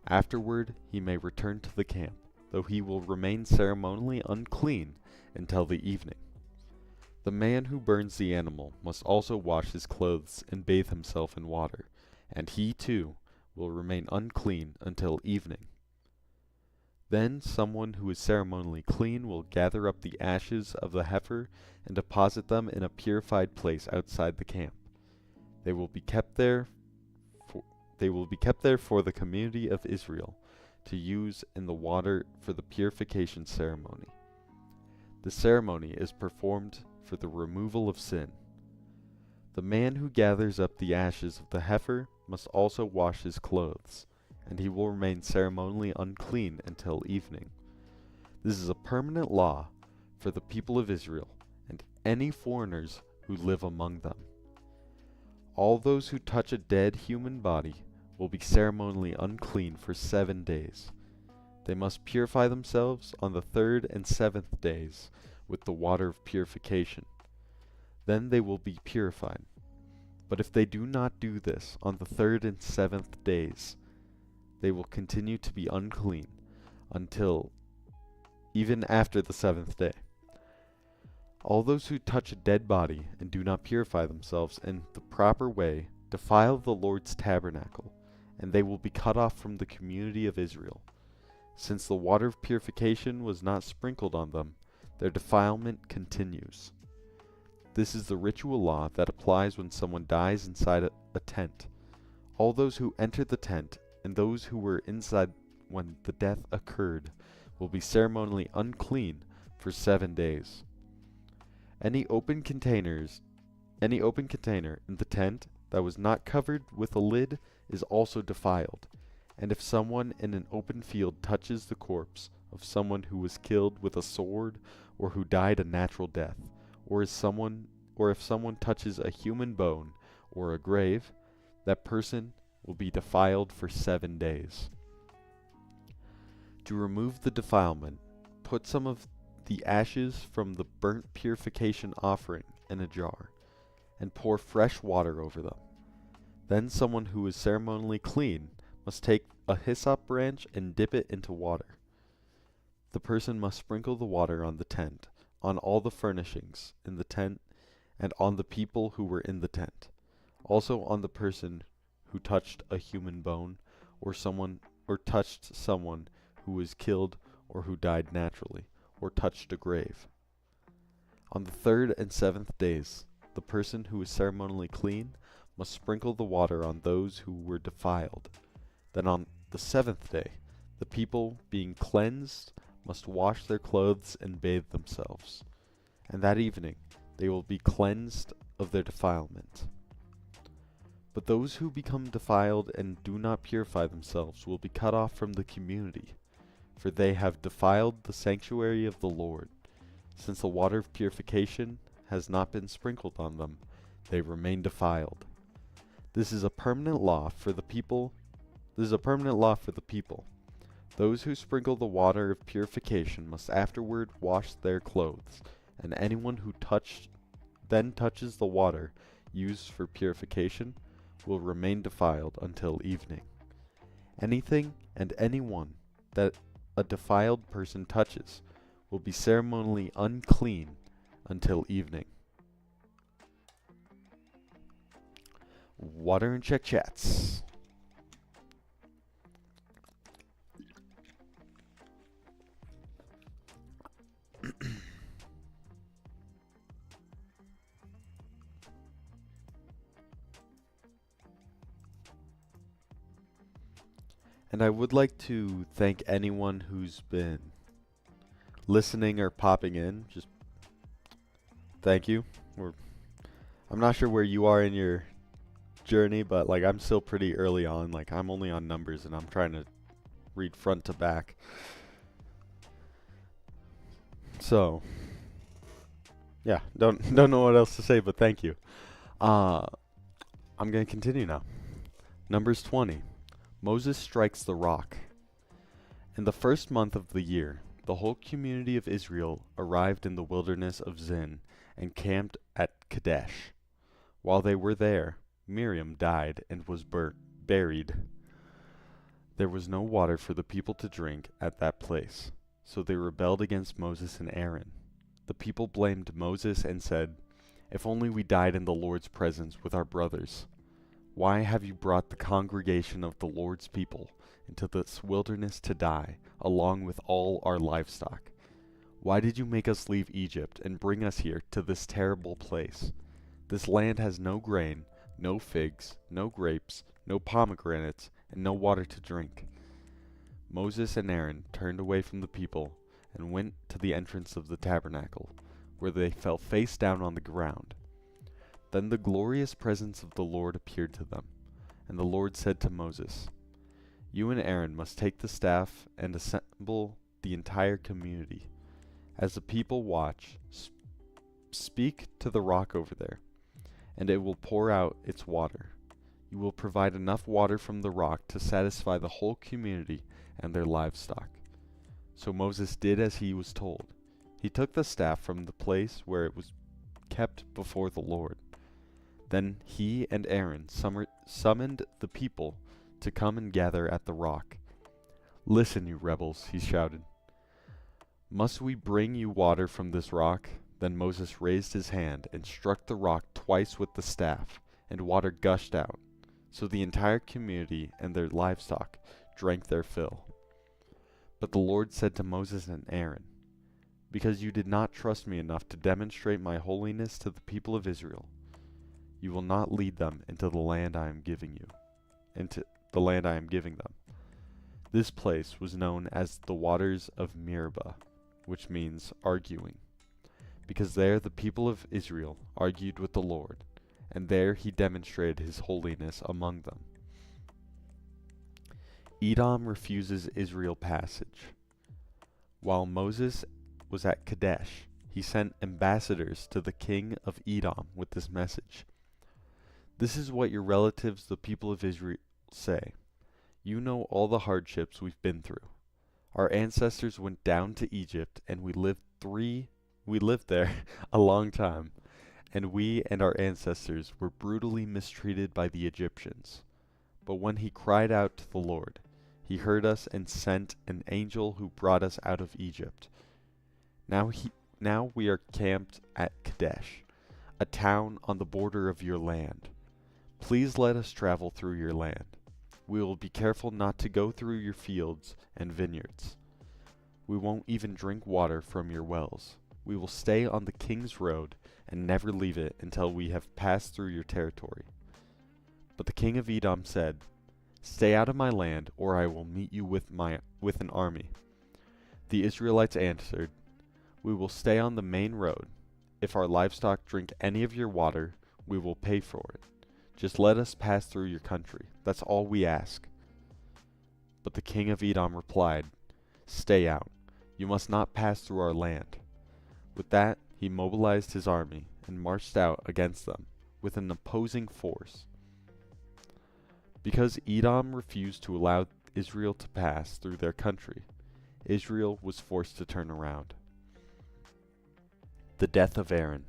Afterward he may return to the camp, though he will remain ceremonially unclean until the evening. The man who burns the animal must also wash his clothes and bathe himself in water, and he too will remain unclean until evening. Then someone who is ceremonially clean will gather up the ashes of the heifer and deposit them in a purified place outside the camp. They will be kept there for the community of Israel to use in the water for the purification ceremony. The ceremony is performed for the removal of sin. The man who gathers up the ashes of the heifer must also wash his clothes, and he will remain ceremonially unclean until evening. This is a permanent law for the people of Israel and any foreigners who live among them. All those who touch a dead human body will be ceremonially unclean for 7 days. They must purify themselves on the 3rd and 7th days with the water of purification. Then they will be purified. But if they do not do this on the 3rd and 7th days, they will continue to be unclean until even after the 7th day. All those who touch a dead body and do not purify themselves in the proper way defile the Lord's tabernacle, and they will be cut off from the community of Israel. Since the water of purification was not sprinkled on them, their defilement continues. This is the ritual law that applies when someone dies inside a tent. All those who enter the tent and those who were inside when the death occurred will be ceremonially unclean for 7 days. Any open container in the tent that was not covered with a lid is also defiled. And if someone in an open field touches the corpse of someone who was killed with a sword or who died a natural death, or if someone touches a human bone or a grave, that person will be defiled for 7 days. To remove the defilement, put some of the ashes from the burnt purification offering in a jar, and pour fresh water over them. Then someone who is ceremonially clean must take a hyssop branch and dip it into water. The person must sprinkle the water on the tent, on all the furnishings in the tent, and on the people who were in the tent, also on the person who touched a human bone, or touched someone who was killed or who died naturally, or touched a grave. On the 3rd and 7th days, the person who is ceremonially clean must sprinkle the water on those who were defiled. Then on the 7th day, the people, being cleansed, must wash their clothes and bathe themselves, and that evening they will be cleansed of their defilement. But those who become defiled and do not purify themselves will be cut off from the community, for they have defiled the sanctuary of the Lord. Since the water of purification has not been sprinkled on them, they remain defiled. This is a permanent law for the people. Those who sprinkle the water of purification must afterward wash their clothes, and anyone who then touches the water used for purification will remain defiled until evening. Anything and anyone that a defiled person touches will be ceremonially unclean until evening. Water and Check Chats. And I would like to thank anyone who's been listening or popping in. Just thank you. I'm not sure where you are in your journey, but like I'm still pretty early on. Like I'm only on numbers and I'm trying to read front to back. So, yeah, don't know what else to say, but thank you. I'm going to continue now. Numbers 20. Moses strikes the rock. In the first month of the year, the whole community of Israel arrived in the wilderness of Zin and camped at Kadesh. While they were there, Miriam died and was buried. There was no water for the people to drink at that place, so they rebelled against Moses and Aaron. The people blamed Moses and said, "If only we died in the Lord's presence with our brothers. Why have you brought the congregation of the Lord's people into this wilderness to die, along with all our livestock? Why did you make us leave Egypt and bring us here to this terrible place? This land has no grain, no figs, no grapes, no pomegranates, and no water to drink." Moses and Aaron turned away from the people and went to the entrance of the tabernacle, where they fell face down on the ground. Then the glorious presence of the Lord appeared to them, and the Lord said to Moses, "You and Aaron must take the staff and assemble the entire community. As the people watch, speak to the rock over there, and it will pour out its water. You will provide enough water from the rock to satisfy the whole community and their livestock." So Moses did as he was told. He took the staff from the place where it was kept before the Lord. Then he and Aaron summoned the people to come and gather at the rock. "Listen, you rebels," he shouted. "Must we bring you water from this rock?" Then Moses raised his hand and struck the rock twice with the staff, and water gushed out. So the entire community and their livestock drank their fill. But the Lord said to Moses and Aaron, "Because you did not trust me enough to demonstrate my holiness to the people of Israel, you will not lead them into the land I am giving them." This place was known as the waters of Meribah, which means arguing, because there the people of Israel argued with the Lord, and there he demonstrated his holiness among them. Edom refuses Israel passage. While Moses was at Kadesh, he sent ambassadors to the king of Edom with this message: "This is what your relatives, the people of Israel, say. You know all the hardships we've been through. Our ancestors went down to Egypt, and we lived there a long time, and we and our ancestors were brutally mistreated by the Egyptians. But when he cried out to the Lord, he heard us and sent an angel who brought us out of Egypt. Now we are camped at Kadesh, a town on the border of your land. Please let us travel through your land. We will be careful not to go through your fields and vineyards. We won't even drink water from your wells. We will stay on the king's road and never leave it until we have passed through your territory." But the king of Edom said, "Stay out of my land, or I will meet you with an army." The Israelites answered, "We will stay on the main road. If our livestock drink any of your water, we will pay for it. Just let us pass through your country. That's all we ask." But the king of Edom replied, "Stay out. You must not pass through our land." With that, he mobilized his army and marched out against them with an opposing force. Because Edom refused to allow Israel to pass through their country, Israel was forced to turn around. The death of Aaron.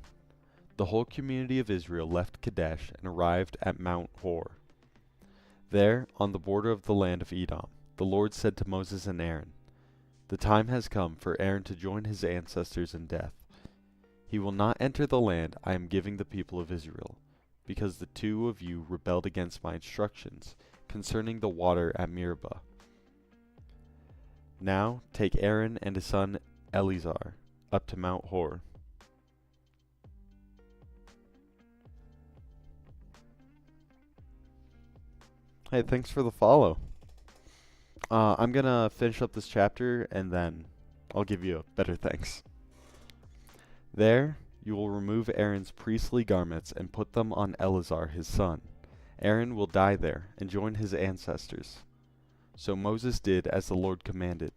The whole community of Israel left Kadesh and arrived at Mount Hor. There, on the border of the land of Edom, the Lord said to Moses and Aaron, "The time has come for Aaron to join his ancestors in death. He will not enter the land I am giving the people of Israel, because the two of you rebelled against my instructions concerning the water at Meribah. Now take Aaron and his son Eleazar up to Mount Hor." Hey, thanks for the follow. I'm gonna finish up this chapter and then I'll give you a better thanks. There you will remove Aaron's priestly garments and put them on Eleazar his son. Aaron will die there and join his ancestors. So Moses did as the Lord commanded.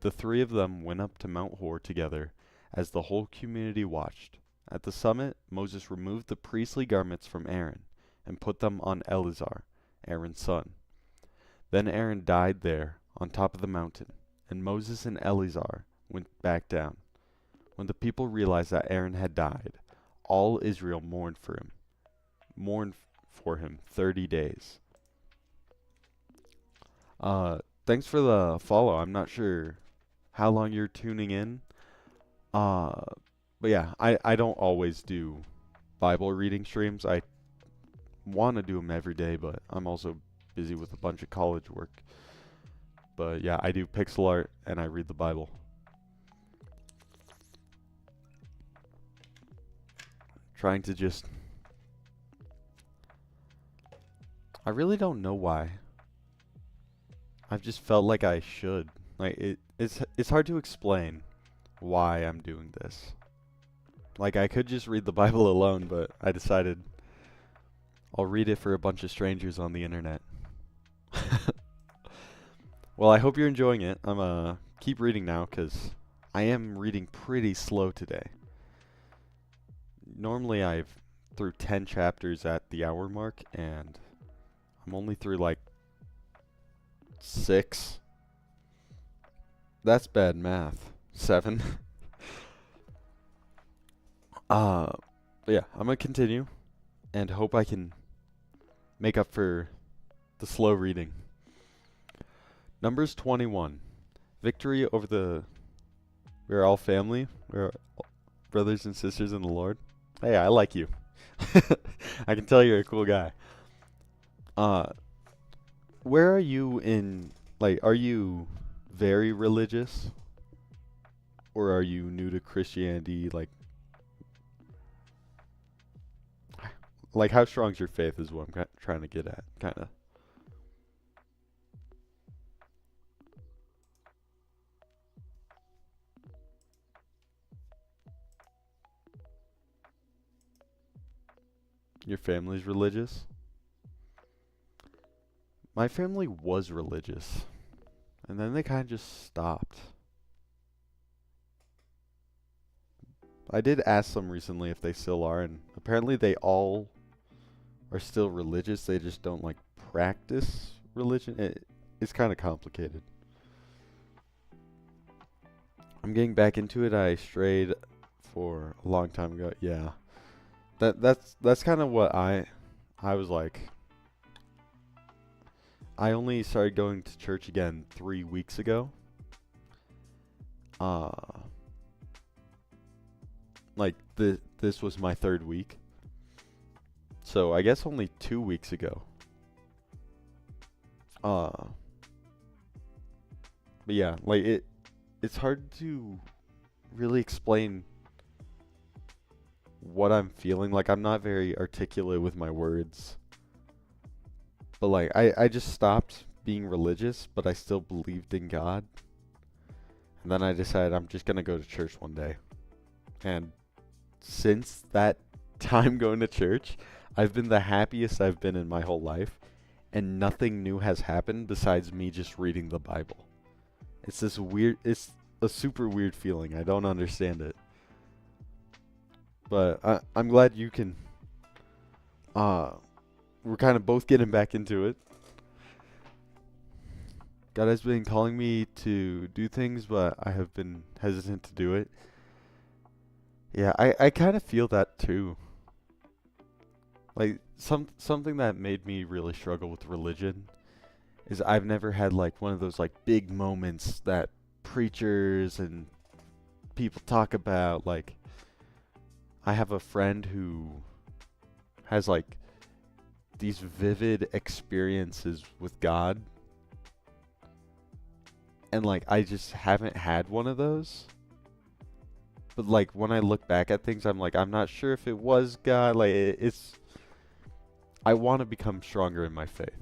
The three of them went up to Mount Hor together as the whole community watched. At the summit, Moses removed the priestly garments from Aaron and put them on Eleazar, Aaron's son. Then Aaron died there on top of the mountain, and Moses and Eleazar went back down. When the people realized that Aaron had died, all Israel mourned for him 30 days. Thanks for the follow. I'm not sure how long you're tuning in. But yeah, I don't always do Bible reading streams. I want to do them every day, but I'm also busy with a bunch of college work. But yeah, I do pixel art and I read the Bible. Trying to just... I really don't know why. I've just felt like I should. Like it's hard to explain why I'm doing this. Like I could just read the Bible alone, but I decided I'll read it for a bunch of strangers on the internet. Well, I hope you're enjoying it. I'm keep reading now cuz I am reading pretty slow today. Normally I've through 10 chapters at the hour mark and I'm only through like 6. That's bad math. 7. But yeah, I'm gonna continue and hope I can make up for the slow reading. Numbers 21. Victory over the... We're all family. We're all brothers and sisters in the Lord. Hey, I like you. I can tell you're a cool guy. Where are you in... Like, are you very religious? Or are you new to Christianity? Like how strong's your faith is what I'm trying to get at, kind of. Your family's religious? My family was religious, and then they kind of just stopped. I did ask them recently if they still are, and apparently they all are still religious. They just don't like practice religion. It's kind of complicated. I'm getting back into it. I strayed for a long time ago. Yeah, that's kind of what I was like. I only started going to church again 3 weeks ago. Like this was my 3rd week. So I guess only 2 weeks ago. But yeah, like it's hard to really explain what I'm feeling. Like I'm not very articulate with my words. But like I just stopped being religious, but I still believed in God. And then I decided I'm just gonna go to church one day. And since that time going to church, I've been the happiest I've been in my whole life, and nothing new has happened besides me just reading the Bible. It's a super weird feeling. I don't understand it. But I'm glad you can, we're kind of both getting back into it. God has been calling me to do things, but I have been hesitant to do it. Yeah, I kind of feel that too. Like something that made me really struggle with religion is I've never had like one of those like big moments that preachers and people talk about. Like I have a friend who has like these vivid experiences with God, and like I just haven't had one of those. But like when I look back at things, I'm like, I'm not sure if it was God. Like it's I want to become stronger in my faith,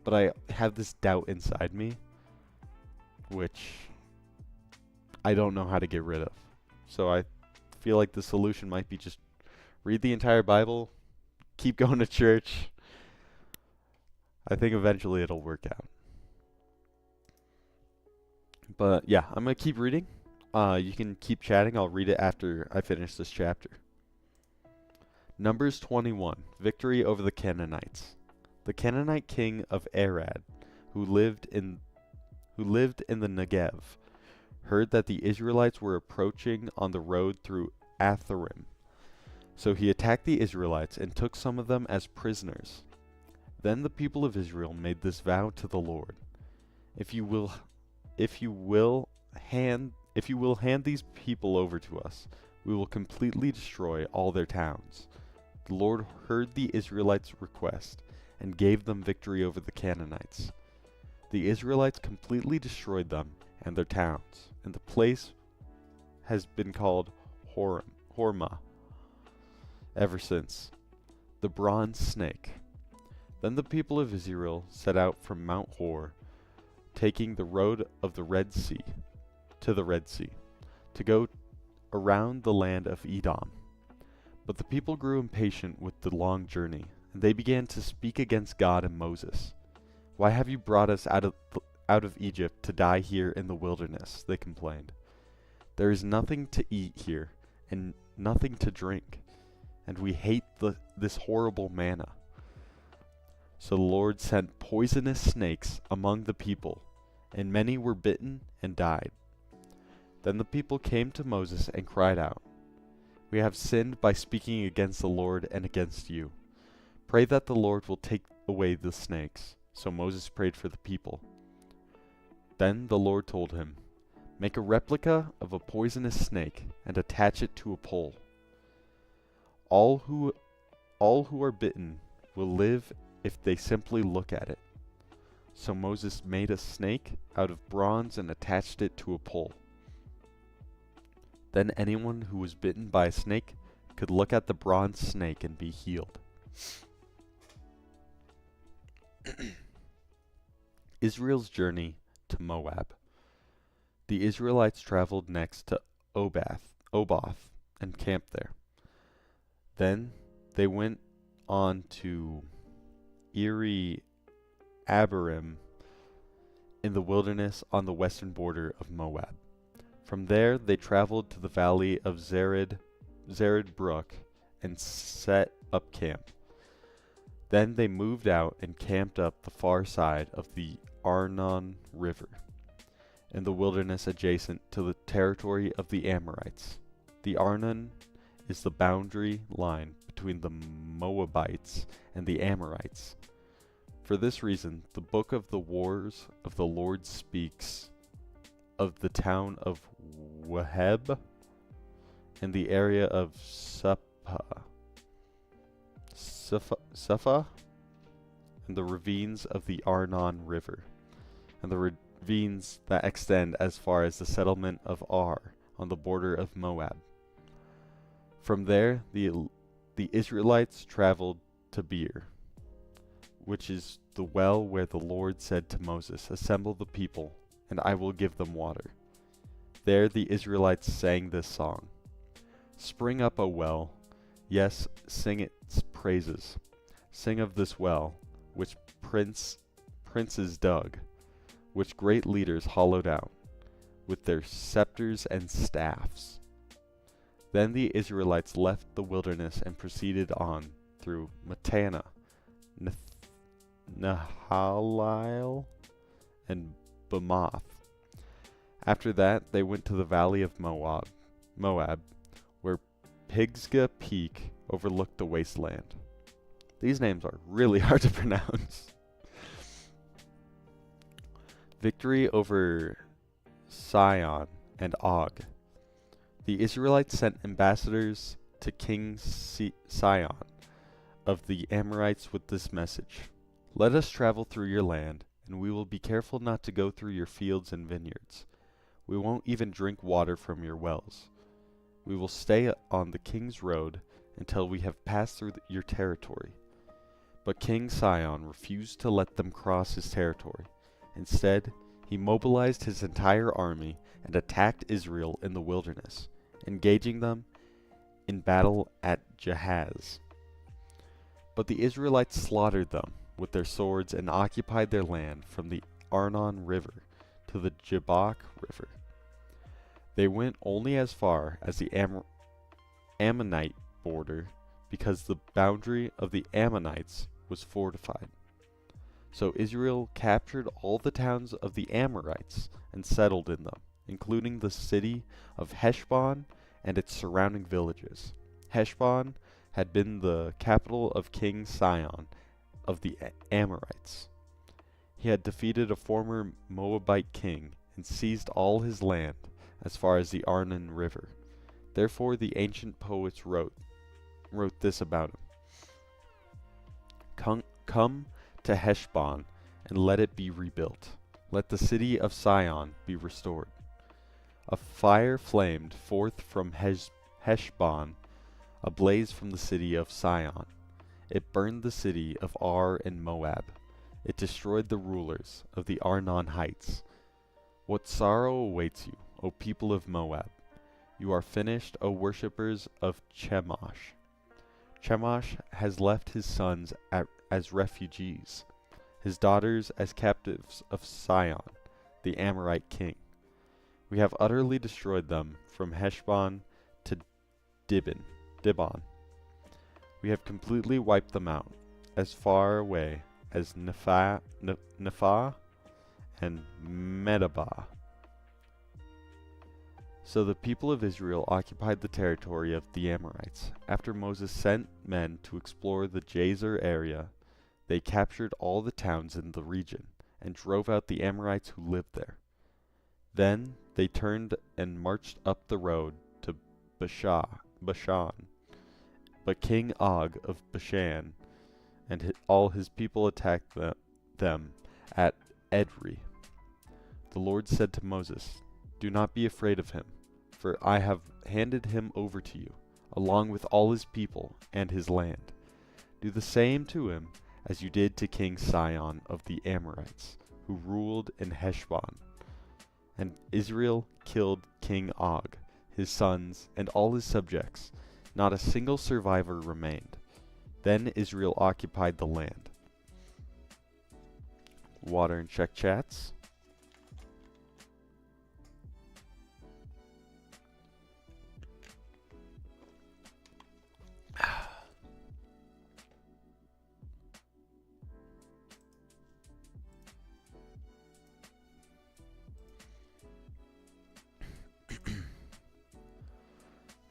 but I have this doubt inside me which I don't know how to get rid of. So I feel like the solution might be just read the entire Bible, keep going to church. I think eventually it'll work out. But yeah, I'm going to keep reading. You can keep chatting. I'll read it after I finish this chapter. Numbers 21, victory over the Canaanites. The Canaanite king of Arad, who lived in the Negev, heard that the Israelites were approaching on the road through Atharim. So he attacked the Israelites and took some of them as prisoners. Then the people of Israel made this vow to the Lord: If you will hand these people over to us, we will completely destroy all their towns. The Lord heard the Israelites' request and gave them victory over the Canaanites. The Israelites completely destroyed them and their towns, and the place has been called Hormah ever since. The bronze snake. Then the people of Israel set out from Mount Hor, taking the road of the Red Sea to the Red Sea, to go around the land of Edom. But the people grew impatient with the long journey, and they began to speak against God and Moses. "Why have you brought us out of Egypt to die here in the wilderness?" they complained. "There is nothing to eat here, and nothing to drink, and we hate this horrible manna." So the Lord sent poisonous snakes among the people, and many were bitten and died. Then the people came to Moses and cried out, "We have sinned by speaking against the Lord and against you. Pray that the Lord will take away the snakes." So Moses prayed for the people. Then the Lord told him, "Make a replica of a poisonous snake and attach it to a pole. All who are bitten will live if they simply look at it." So Moses made a snake out of bronze and attached it to a pole. Then anyone who was bitten by a snake could look at the bronze snake and be healed. Israel's journey to Moab. The Israelites traveled next to Oboth and camped there. Then they went on to Eri Abarim in the wilderness on the western border of Moab. From there they traveled to the valley of Zered Brook and set up camp. Then they moved out and camped up the far side of the Arnon River, in the wilderness adjacent to the territory of the Amorites. The Arnon is the boundary line between the Moabites and the Amorites. For this reason, the book of the wars of the Lord speaks of the town of Waheb and the area of Suphah, and the ravines of the Arnon River, and the ravines that extend as far as the settlement of Ar on the border of Moab. From there, the Israelites traveled to Beer, which is the well where the Lord said to Moses, "Assemble the people, and I will give them water." There the Israelites sang this song: "Spring up, O well, yes, sing its praises. Sing of this well, which princes dug, which great leaders hollowed out, with their scepters and staffs." Then the Israelites left the wilderness and proceeded on through Mattanah, Nahalal, and Bamoth. After that, they went to the valley of Moab, where Pisgah Peak overlooked the wasteland. These names are really hard to pronounce. Victory over Sihon and Og. The Israelites sent ambassadors to King Sihon of the Amorites with this message: "Let us travel through your land, and we will be careful not to go through your fields and vineyards. We won't even drink water from your wells. We will stay on the king's road until we have passed through your territory." But King Sihon refused to let them cross his territory. Instead, he mobilized his entire army and attacked Israel in the wilderness, engaging them in battle at Jahaz. But the Israelites slaughtered them with their swords and occupied their land from the Arnon River to the Jabbok River. They went only as far as the Ammonite border, because the boundary of the Ammonites was fortified. So Israel captured all the towns of the Amorites and settled in them, including the city of Heshbon and its surrounding villages. Heshbon had been the capital of King Sihon of the Amorites. He had defeated a former Moabite king and seized all his land as far as the Arnon River. Therefore the ancient poets wrote this about him. Come to Heshbon and let it be rebuilt. Let the city of Sihon be restored. A fire flamed forth from Heshbon, a blaze from the city of Sihon. It burned the city of Ar and Moab. It destroyed the rulers of the Arnon heights. What sorrow awaits you, O people of Moab! You are finished, O worshippers of Chemosh. Chemosh has left his sons as refugees, his daughters as captives of Sihon, the Amorite king. We have utterly destroyed them from Heshbon to Dibon. We have completely wiped them out, as far away as Nephah and Medeba. So the people of Israel occupied the territory of the Amorites. After Moses sent men to explore the Jazer area, they captured all the towns in the region and drove out the Amorites who lived there. Then they turned and marched up the road to Bashan. But King Og of Bashan and all his people attacked them at Edrei. The Lord said to Moses, "Do not be afraid of him, for I have handed him over to you, along with all his people and his land. Do the same to him as you did to King Sihon of the Amorites, who ruled in Heshbon." And Israel killed King Og, his sons, and all his subjects. Not a single survivor remained. Then Israel occupied the land. Water and check chats.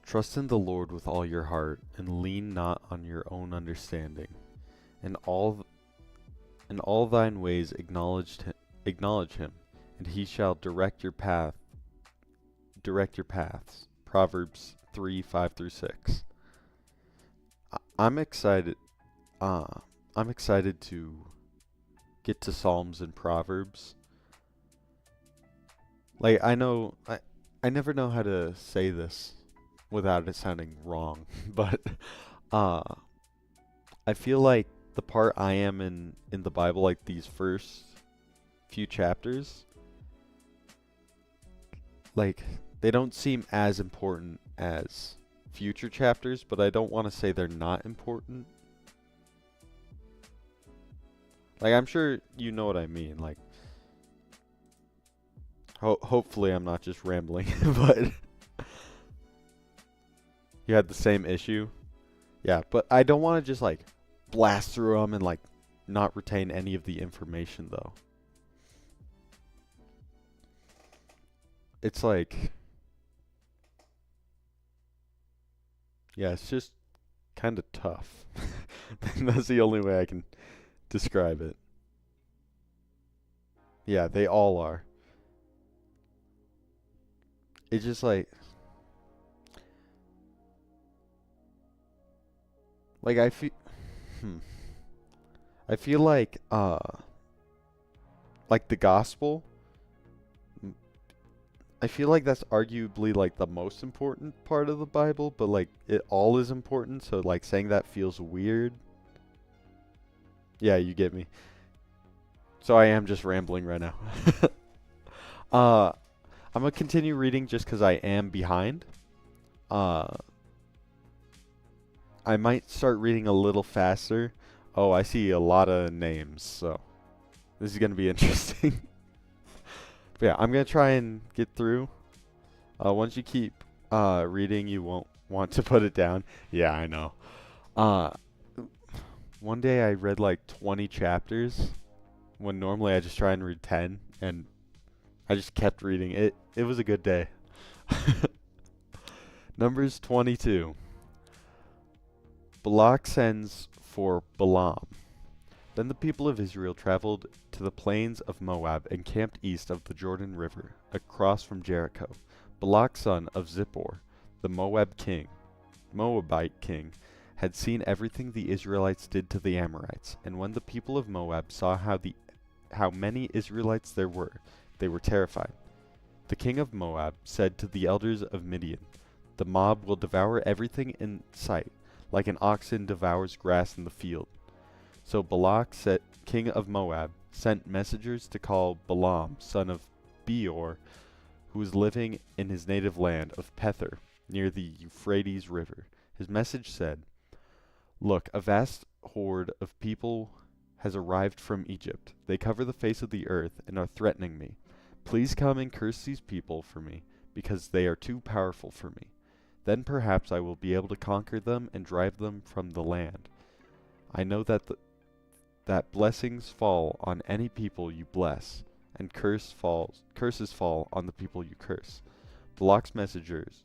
Trust in the Lord with all your heart, and lean not on your own understanding. In all thine ways acknowledge him, and he shall direct your paths. Proverbs 3:5-6. I'm excited to get to Psalms and Proverbs. Like, I never know how to say this without it sounding wrong, but I feel like the part I am in the Bible, like these first few chapters, like, they don't seem as important as future chapters, but I don't want to say they're not important. Like, I'm sure you know what I mean. Like, hopefully I'm not just rambling, but you had the same issue. Yeah, but I don't want to just like blast through them and like not retain any of the information though. It's like, yeah, it's just kind of tough. That's the only way I can describe it. Yeah, they all are. It's just like I feel like the gospel, I feel like that's arguably like the most important part of the Bible, but like it all is important, so like saying that feels weird. Yeah, you get me. So I am just rambling right now. I'm gonna continue reading just because I am behind. I might start reading a little faster. Oh, I see a lot of names, so this is gonna be interesting. But yeah, I'm gonna try and get through. Once you keep reading, you won't want to put it down. Yeah, I know. Uh, One day I read like 20 chapters when normally I just try and read 10, and I just kept reading. It was a good day. Numbers 22. Balak sends for Balaam. Then the people of Israel traveled to the plains of Moab and camped east of the Jordan River, across from Jericho. Balak son of Zippor, the Moabite king, had seen everything the Israelites did to the Amorites, and when the people of Moab saw how many Israelites there were, they were terrified. The king of Moab said to the elders of Midian, "The mob will devour everything in sight, like an oxen devours grass in the field." So Balak, king of Moab, sent messengers to call Balaam, son of Beor, who was living in his native land of Pether, near the Euphrates River. His message said, "Look, a vast horde of people has arrived from Egypt. They cover the face of the earth and are threatening me. Please come and curse these people for me, because they are too powerful for me. Then perhaps I will be able to conquer them and drive them from the land. I know that blessings fall on any people you bless, and curses fall on the people you curse." Balak's messengers,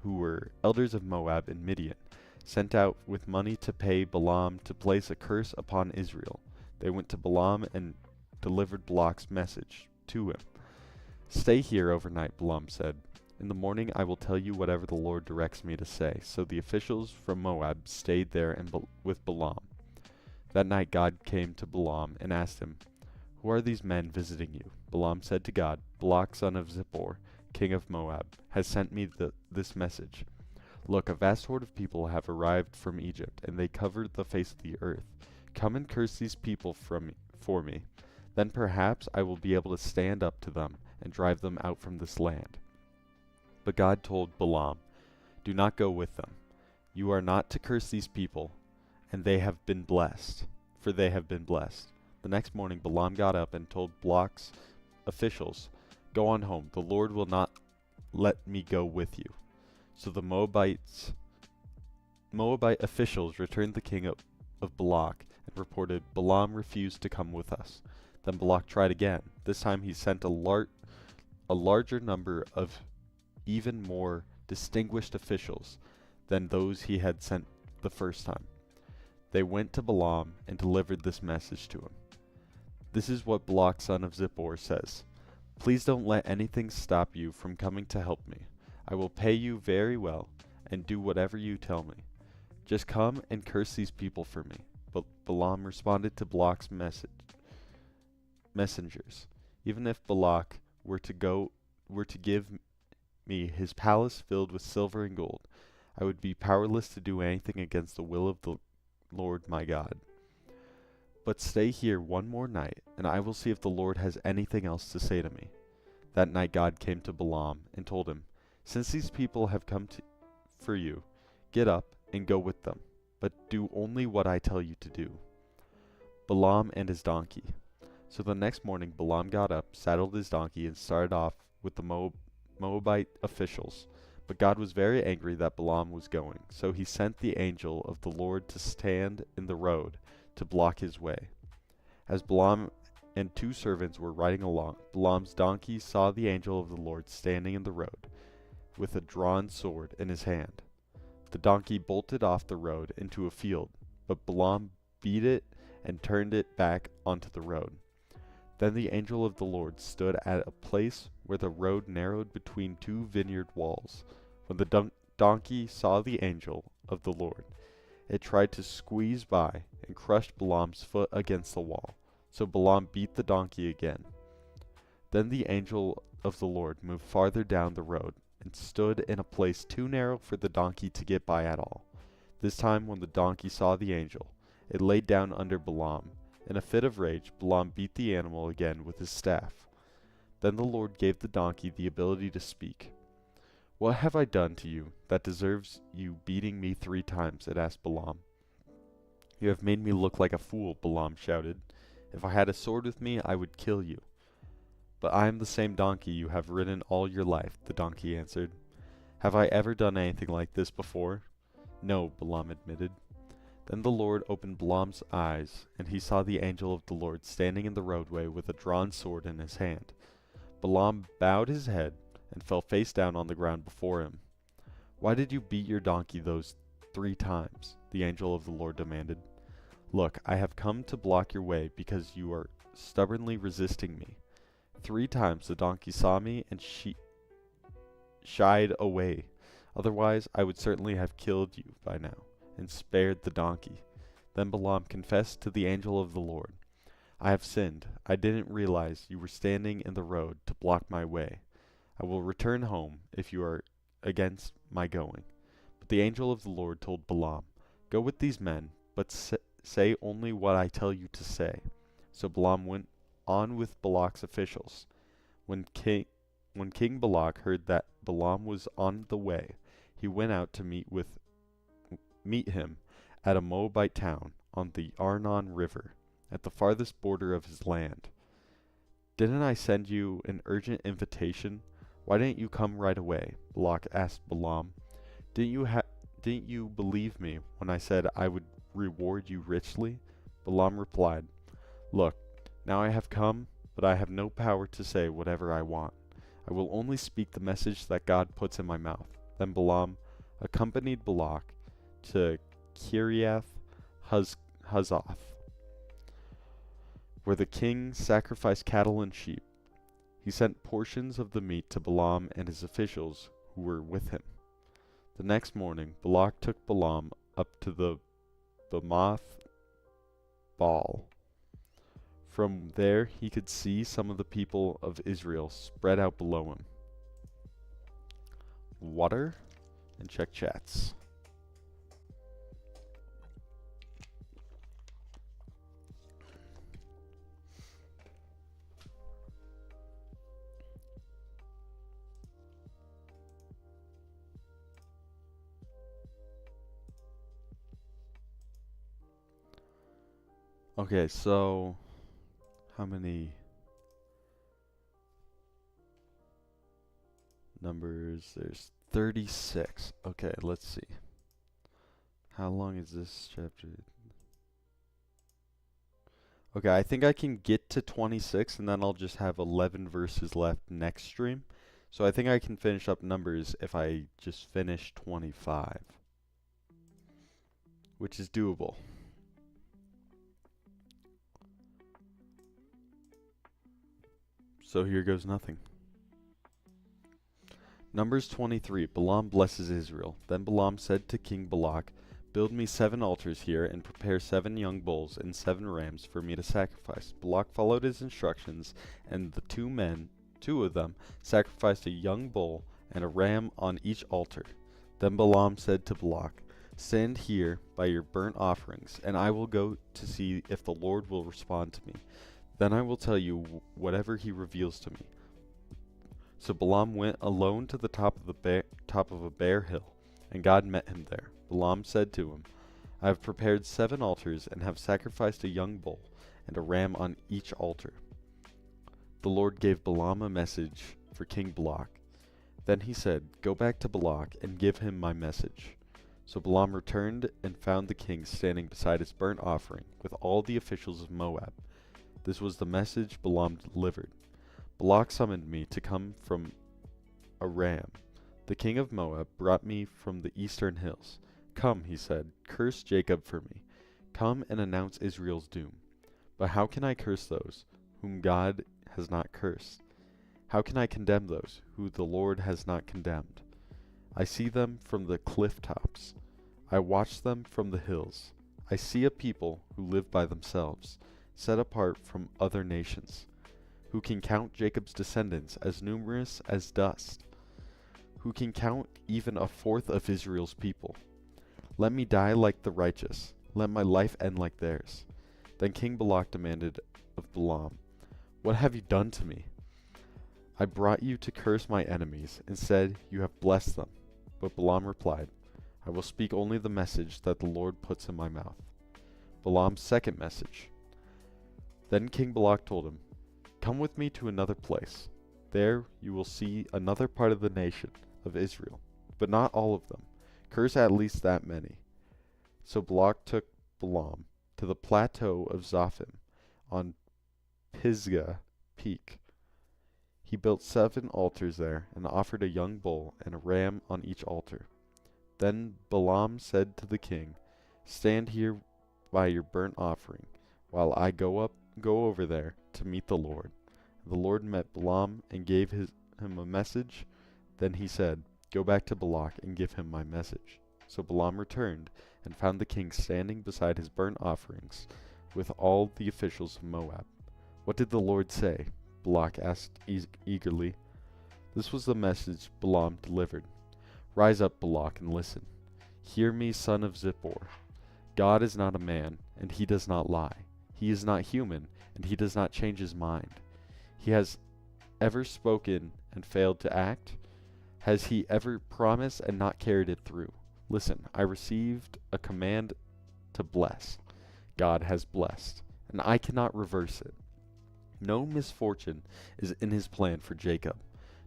who were elders of Moab and Midian, sent out with money to pay Balaam to place a curse upon Israel. They went to Balaam and delivered Balak's message to him. "Stay here overnight," Balaam said. "In the morning I will tell you whatever the Lord directs me to say." So the officials from Moab stayed there with Balaam. That night God came to Balaam and asked him, "Who are these men visiting you?" Balaam said to God, "Balak son of Zippor, king of Moab, has sent me this message. Look, a vast horde of people have arrived from Egypt, and they covered the face of the earth. Come and curse these people for me. Then perhaps I will be able to stand up to them and drive them out from this land." But God told Balaam, "Do not go with them. You are not to curse these people, and they have been blessed, for they have been blessed." The next morning Balaam got up and told Balak's officials, "Go on home. The Lord will not let me go with you." So the Moabite officials returned the king of Balak and reported, "Balaam refused to come with us." Then Balak tried again. This time he sent a larger number of even more distinguished officials than those he had sent the first time. They went to Balaam and delivered this message to him. "This is what Balak son of Zippor says. Please don't let anything stop you from coming to help me. I will pay you very well and do whatever you tell me. Just come and curse these people for me." But Balaam responded to Balak's messengers, "Even if Balak were to give me his palace filled with silver and gold, I would be powerless to do anything against the will of the Lord my God. But stay here one more night, and I will see if the Lord has anything else to say to me." That night God came to Balaam and told him, "Since these people have come for you, get up and go with them, but do only what I tell you to do." Balaam and his donkey. So the next morning Balaam got up, saddled his donkey, and started off with the Moabite officials. But God was very angry that Balaam was going, so he sent the angel of the Lord to stand in the road to block his way. As Balaam and two servants were riding along, Balaam's donkey saw the angel of the Lord standing in the road, with a drawn sword in his hand. The donkey bolted off the road into a field, but Balaam beat it and turned it back onto the road. Then the angel of the Lord stood at a place where the road narrowed between two vineyard walls. When the donkey saw the angel of the Lord, it tried to squeeze by and crushed Balaam's foot against the wall. So Balaam beat the donkey again. Then the angel of the Lord moved farther down the road and stood in a place too narrow for the donkey to get by at all. This time when the donkey saw the angel, it laid down under Balaam. In a fit of rage, Balaam beat the animal again with his staff. Then the Lord gave the donkey the ability to speak. "What have I done to you that deserves you beating me 3 times?" it asked Balaam. "You have made me look like a fool," Balaam shouted. "If I had a sword with me, I would kill you." But I am the same donkey you have ridden all your life, the donkey answered. Have I ever done anything like this before? No, Balaam admitted. Then the Lord opened Balaam's eyes, and he saw the angel of the Lord standing in the roadway with a drawn sword in his hand. Balaam bowed his head and fell face down on the ground before him. Why did you beat your donkey those 3 times? The angel of the Lord demanded. Look, I have come to block your way because you are stubbornly resisting me. 3 times the donkey saw me and shied away. Otherwise, I would certainly have killed you by now and spared the donkey. Then Balaam confessed to the angel of the Lord, I have sinned. I didn't realize you were standing in the road to block my way. I will return home if you are against my going. But the angel of the Lord told Balaam, Go with these men, but say only what I tell you to say. So Balaam went on with Balak's officials. When King Balak heard that Balaam was on the way, he went out to meet him at a Moabite town on the Arnon River, at the farthest border of his land. Didn't I send you an urgent invitation? Why didn't you come right away? Balak asked Balaam. Didn't you believe me when I said I would reward you richly? Balaam replied, Look, now I have come, but I have no power to say whatever I want. I will only speak the message that God puts in my mouth. Then Balaam accompanied Balak to Kiriath Huzoth, where the king sacrificed cattle and sheep. He sent portions of the meat to Balaam and his officials who were with him. The next morning, Balak took Balaam up to the Bamoth Baal. From there, he could see some of the people of Israel spread out below him. Water and check chats. Okay, so how many numbers? There's 36. Okay, let's see. How long is this chapter? Okay, I think I can get to 26 and then I'll just have 11 verses left next stream. So I think I can finish up Numbers if I just finish 25, which is doable. So here goes nothing. Numbers 23. Balaam blesses Israel. Then Balaam said to King Balak, Build me 7 altars here, and prepare 7 young bulls and 7 rams for me to sacrifice. Balak followed his instructions, and the 2 of them, sacrificed a young bull and a ram on each altar. Then Balaam said to Balak, Stand here by your burnt offerings, and I will go to see if the Lord will respond to me. Then I will tell you whatever he reveals to me. So Balaam went alone to the top of a bare hill, and God met him there. Balaam said to him, I have prepared 7 altars and have sacrificed a young bull and a ram on each altar. The Lord gave Balaam a message for King Balak. Then he said, Go back to Balak and give him my message. So Balaam returned and found the king standing beside his burnt offering with all the officials of Moab. This was the message Balaam delivered. Balak summoned me to come from Aram. The king of Moab brought me from the eastern hills. Come, he said, curse Jacob for me. Come and announce Israel's doom. But how can I curse those whom God has not cursed? How can I condemn those who the Lord has not condemned? I see them from the cliff tops. I watch them from the hills. I see a people who live by themselves, set apart from other nations, who can count Jacob's descendants as numerous as dust, who can count even a fourth of Israel's people. Let me die like the righteous. Let my life end like theirs. Then King Balak demanded of Balaam, What have you done to me? I brought you to curse my enemies. Instead, you have blessed them. But Balaam replied, I will speak only the message that the Lord puts in my mouth. Balaam's second message. Then King Balak told him, Come with me to another place. There you will see another part of the nation of Israel, but not all of them. Curse at least that many. So Balak took Balaam to the plateau of Zophim on Pisgah Peak. He built 7 altars there and offered a young bull and a ram on each altar. Then Balaam said to the king, "Stand here by your burnt offering, while I go over there to meet the Lord." The Lord met Balaam and gave him a message. Then he said, "Go back to Balak and give him my message." So Balaam returned and found the king standing beside his burnt offerings with all the officials of Moab. "What did the Lord say?" Balak asked eagerly. This was the message Balaam delivered. "Rise up, Balak, and listen. Hear me, son of Zippor. God is not a man, and he does not lie. He is not human, and he does not change his mind. He has ever spoken and failed to act? Has he ever promised and not carried it through? Listen, I received a command to bless. God has blessed, and I cannot reverse it. No misfortune is in his plan for Jacob.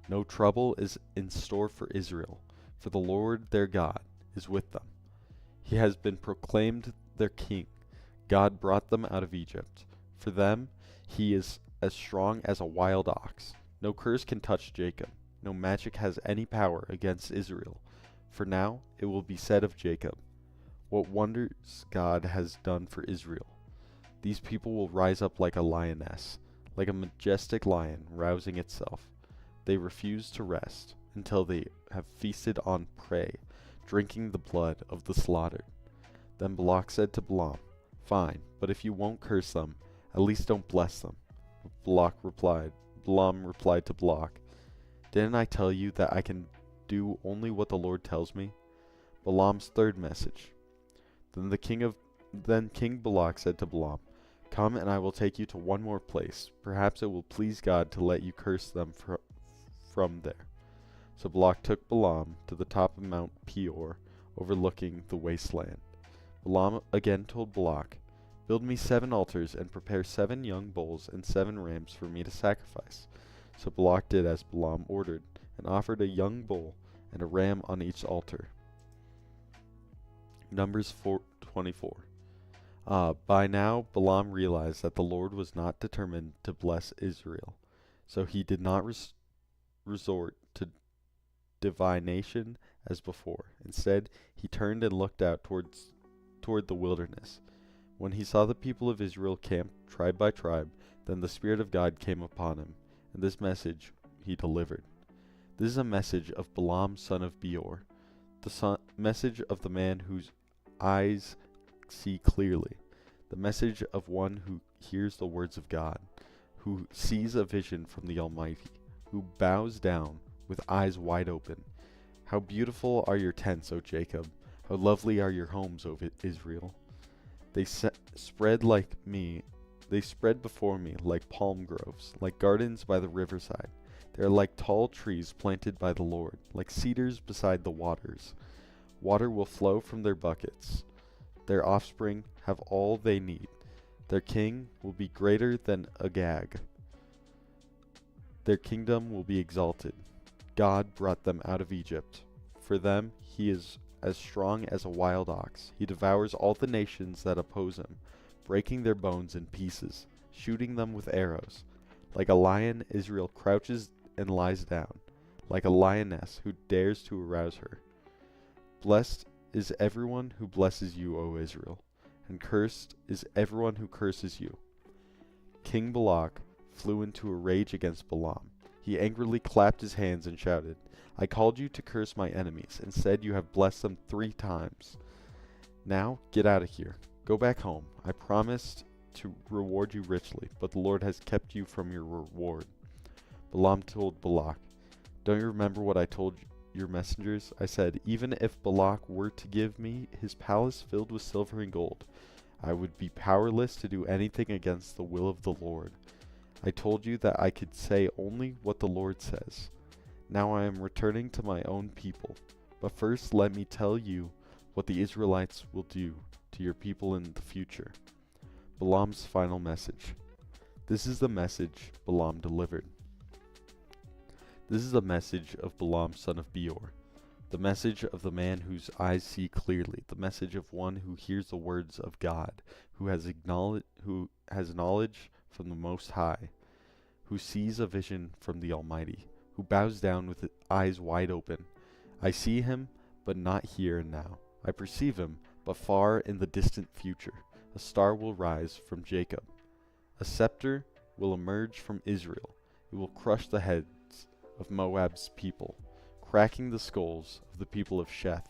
No trouble is in store for Israel, for the Lord their God is with them. He has been proclaimed their king. God brought them out of Egypt. For them, he is as strong as a wild ox. No curse can touch Jacob. No magic has any power against Israel. For now it will be said of Jacob, what wonders God has done for Israel. These people will rise up like a lioness, like a majestic lion rousing itself. They refuse to rest until they have feasted on prey, drinking the blood of the slaughtered." Then Balak said to Balaam, "Fine, but if you won't curse them, at least don't bless them." Balaam replied to Balak, "Didn't I tell you that I can do only what the Lord tells me?" Balaam's third message. Then King Balak said to Balaam, "Come, and I will take you to one more place. Perhaps it will please God to let you curse them from there." So Balak took Balaam to the top of Mount Peor, overlooking the wasteland. Balaam again told Balak, "Build me 7 altars and prepare 7 young bulls and 7 rams for me to sacrifice." So Balak did as Balaam ordered, and offered a young bull and a ram on each altar. Numbers 24. By now Balaam realized that the Lord was not determined to bless Israel, so he did not resort to divination as before. Instead, he turned and looked out toward the wilderness. When he saw the people of Israel camped tribe by tribe, then the Spirit of God came upon him, and this message he delivered. This is a message of Balaam son of Beor, the message of the man whose eyes see clearly, the message of one who hears the words of God, who sees a vision from the Almighty, who bows down with eyes wide open. How beautiful are your tents, O Jacob! How lovely are your homes, O Israel! They spread before me like palm groves, like gardens by the riverside. They are like tall trees planted by the Lord, like cedars beside the waters. Water will flow from their buckets. Their offspring have all they need. Their king will be greater than Agag. Their kingdom will be exalted. God brought them out of Egypt. For them he is as strong as a wild ox. He devours all the nations that oppose him, breaking their bones in pieces, shooting them with arrows. Like a lion, Israel crouches and lies down, like a lioness who dares to arouse her. Blessed is everyone who blesses you, O Israel, and cursed is everyone who curses you. King Balak flew into a rage against Balaam. He angrily clapped his hands and shouted, "I called you to curse my enemies. Instead, you have blessed them 3 times. Now, get out of here. Go back home. I promised to reward you richly, but the Lord has kept you from your reward." Balaam told Balak, "Don't you remember what I told your messengers? I said, even if Balak were to give me his palace filled with silver and gold, I would be powerless to do anything against the will of the Lord. I told you that I could say only what the Lord says. Now I am returning to my own people. But first let me tell you what the Israelites will do to your people in the future." Balaam's final message. This is the message Balaam delivered. This is the message of Balaam son of Beor, the message of the man whose eyes see clearly, the message of one who hears the words of God, who has knowledge from the Most High, who sees a vision from the Almighty, who bows down with eyes wide open. I see him, but not here and now. I perceive him, but far in the distant future. A star will rise from Jacob. A scepter will emerge from Israel. It will crush the heads of Moab's people, cracking the skulls of the people of Sheth.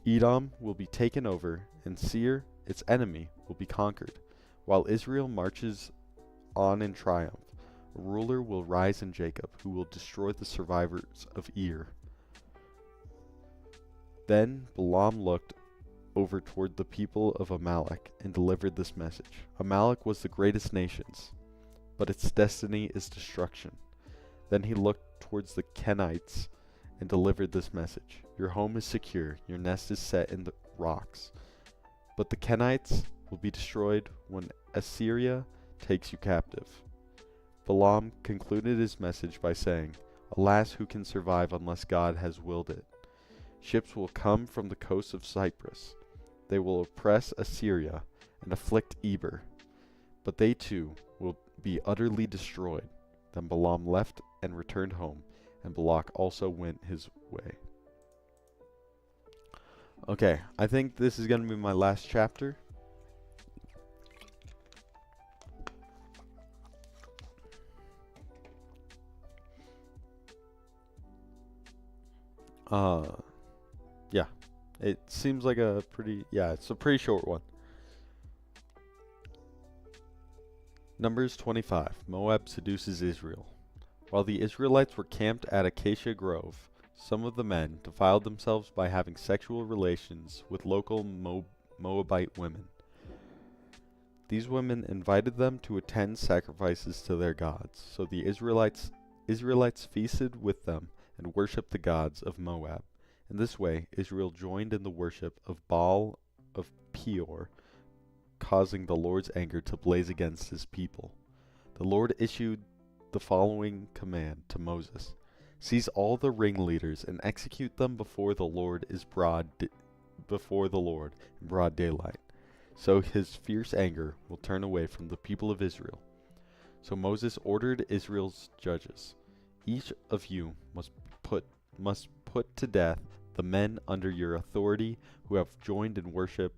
Edom will be taken over, and Seir, its enemy, will be conquered. While Israel marches on in triumph, a ruler will rise in Jacob, who will destroy the survivors of Ir. Then Balaam looked over toward the people of Amalek and delivered this message. Amalek was the greatest nations, but its destiny is destruction. Then he looked towards the Kenites and delivered this message. Your home is secure, your nest is set in the rocks. But the Kenites will be destroyed when Assyria takes you captive. Balaam concluded his message by saying, Alas, who can survive unless God has willed it? Ships will come from the coast of Cyprus. They will oppress Assyria and afflict Eber, but they too will be utterly destroyed. Then Balaam left and returned home, and Balak also went his way. Okay, I think this is going to be my last chapter. Yeah. It seems like it's a pretty short one. Numbers 25. Moab seduces Israel. While the Israelites were camped at Acacia Grove, some of the men defiled themselves by having sexual relations with local Moabite women. These women invited them to attend sacrifices to their gods, so the Israelites feasted with them and worshipped the gods of Moab. In this way, Israel joined in the worship of Baal of Peor, causing the Lord's anger to blaze against his people. The Lord issued the following command to Moses: Seize all the ringleaders and execute them before the Lord in broad daylight, so his fierce anger will turn away from the people of Israel. So Moses ordered Israel's judges, Each of you must put to death the men under your authority who have joined in worshiping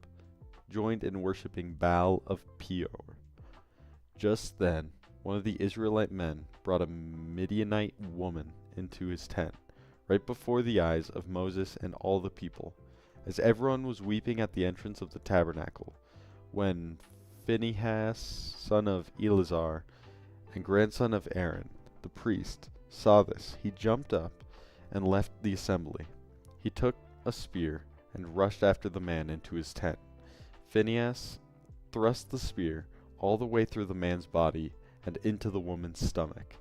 Baal of Peor. Just then, one of the Israelite men brought a Midianite woman into his tent, right before the eyes of Moses and all the people, as everyone was weeping at the entrance of the tabernacle. When Phinehas, son of Eleazar, and grandson of Aaron, the priest, saw this, he jumped up and left the assembly. He took a spear and rushed after the man into his tent. Phinehas thrust the spear all the way through the man's body and into the woman's stomach.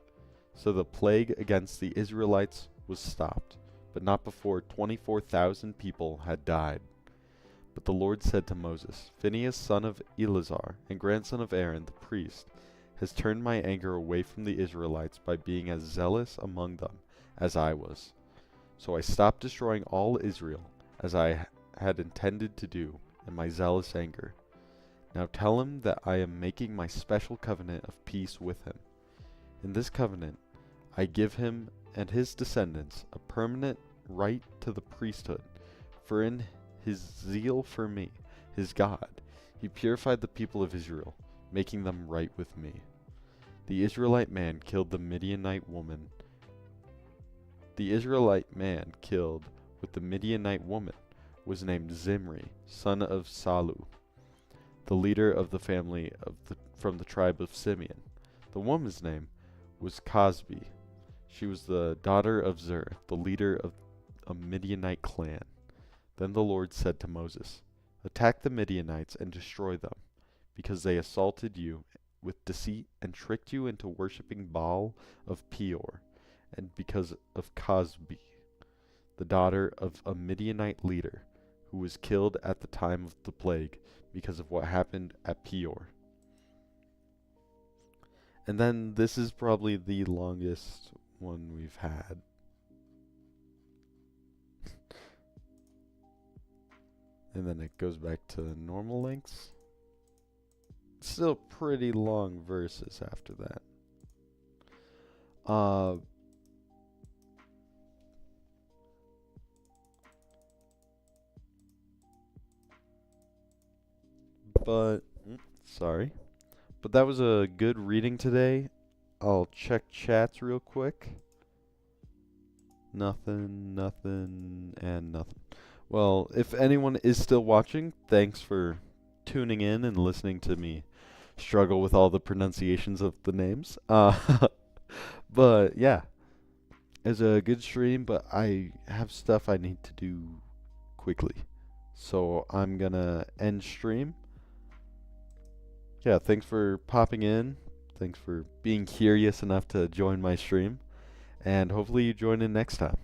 So the plague against the Israelites was stopped, but not before 24,000 people had died. But the Lord said to Moses, Phinehas, son of Eleazar, and grandson of Aaron the priest, has turned my anger away from the Israelites by being as zealous among them as I was. So I stopped destroying all Israel, as I had intended to do in my zealous anger. Now tell him that I am making my special covenant of peace with him. In this covenant, I give him and his descendants a permanent right to the priesthood, for in his zeal for me, his God, he purified the people of Israel, making them right with me. The Israelite man killed the Midianite woman. The Israelite man killed with the Midianite woman was named Zimri, son of Salu, the leader of the family from the tribe of Simeon. The woman's name was Cosbi. She was the daughter of Zur, the leader of a Midianite clan. Then the Lord said to Moses, Attack the Midianites and destroy them, because they assaulted you with deceit and tricked you into worshipping Baal of Peor, and because of Cosbi, the daughter of a Midianite leader, who was killed at the time of the plague because of what happened at Peor. And then this is probably the longest one we've had. And then it goes back to normal lengths. Still pretty long verses after that. Sorry. But that was a good reading today. I'll check chats real quick. Nothing, and nothing. Well, if anyone is still watching, thanks for tuning in and listening to me struggle with all the pronunciations of the names. But yeah, it's a good stream, but I have stuff I need to do quickly. So I'm gonna end stream. Yeah, thanks for popping in. Thanks for being curious enough to join my stream. And hopefully you join in next time.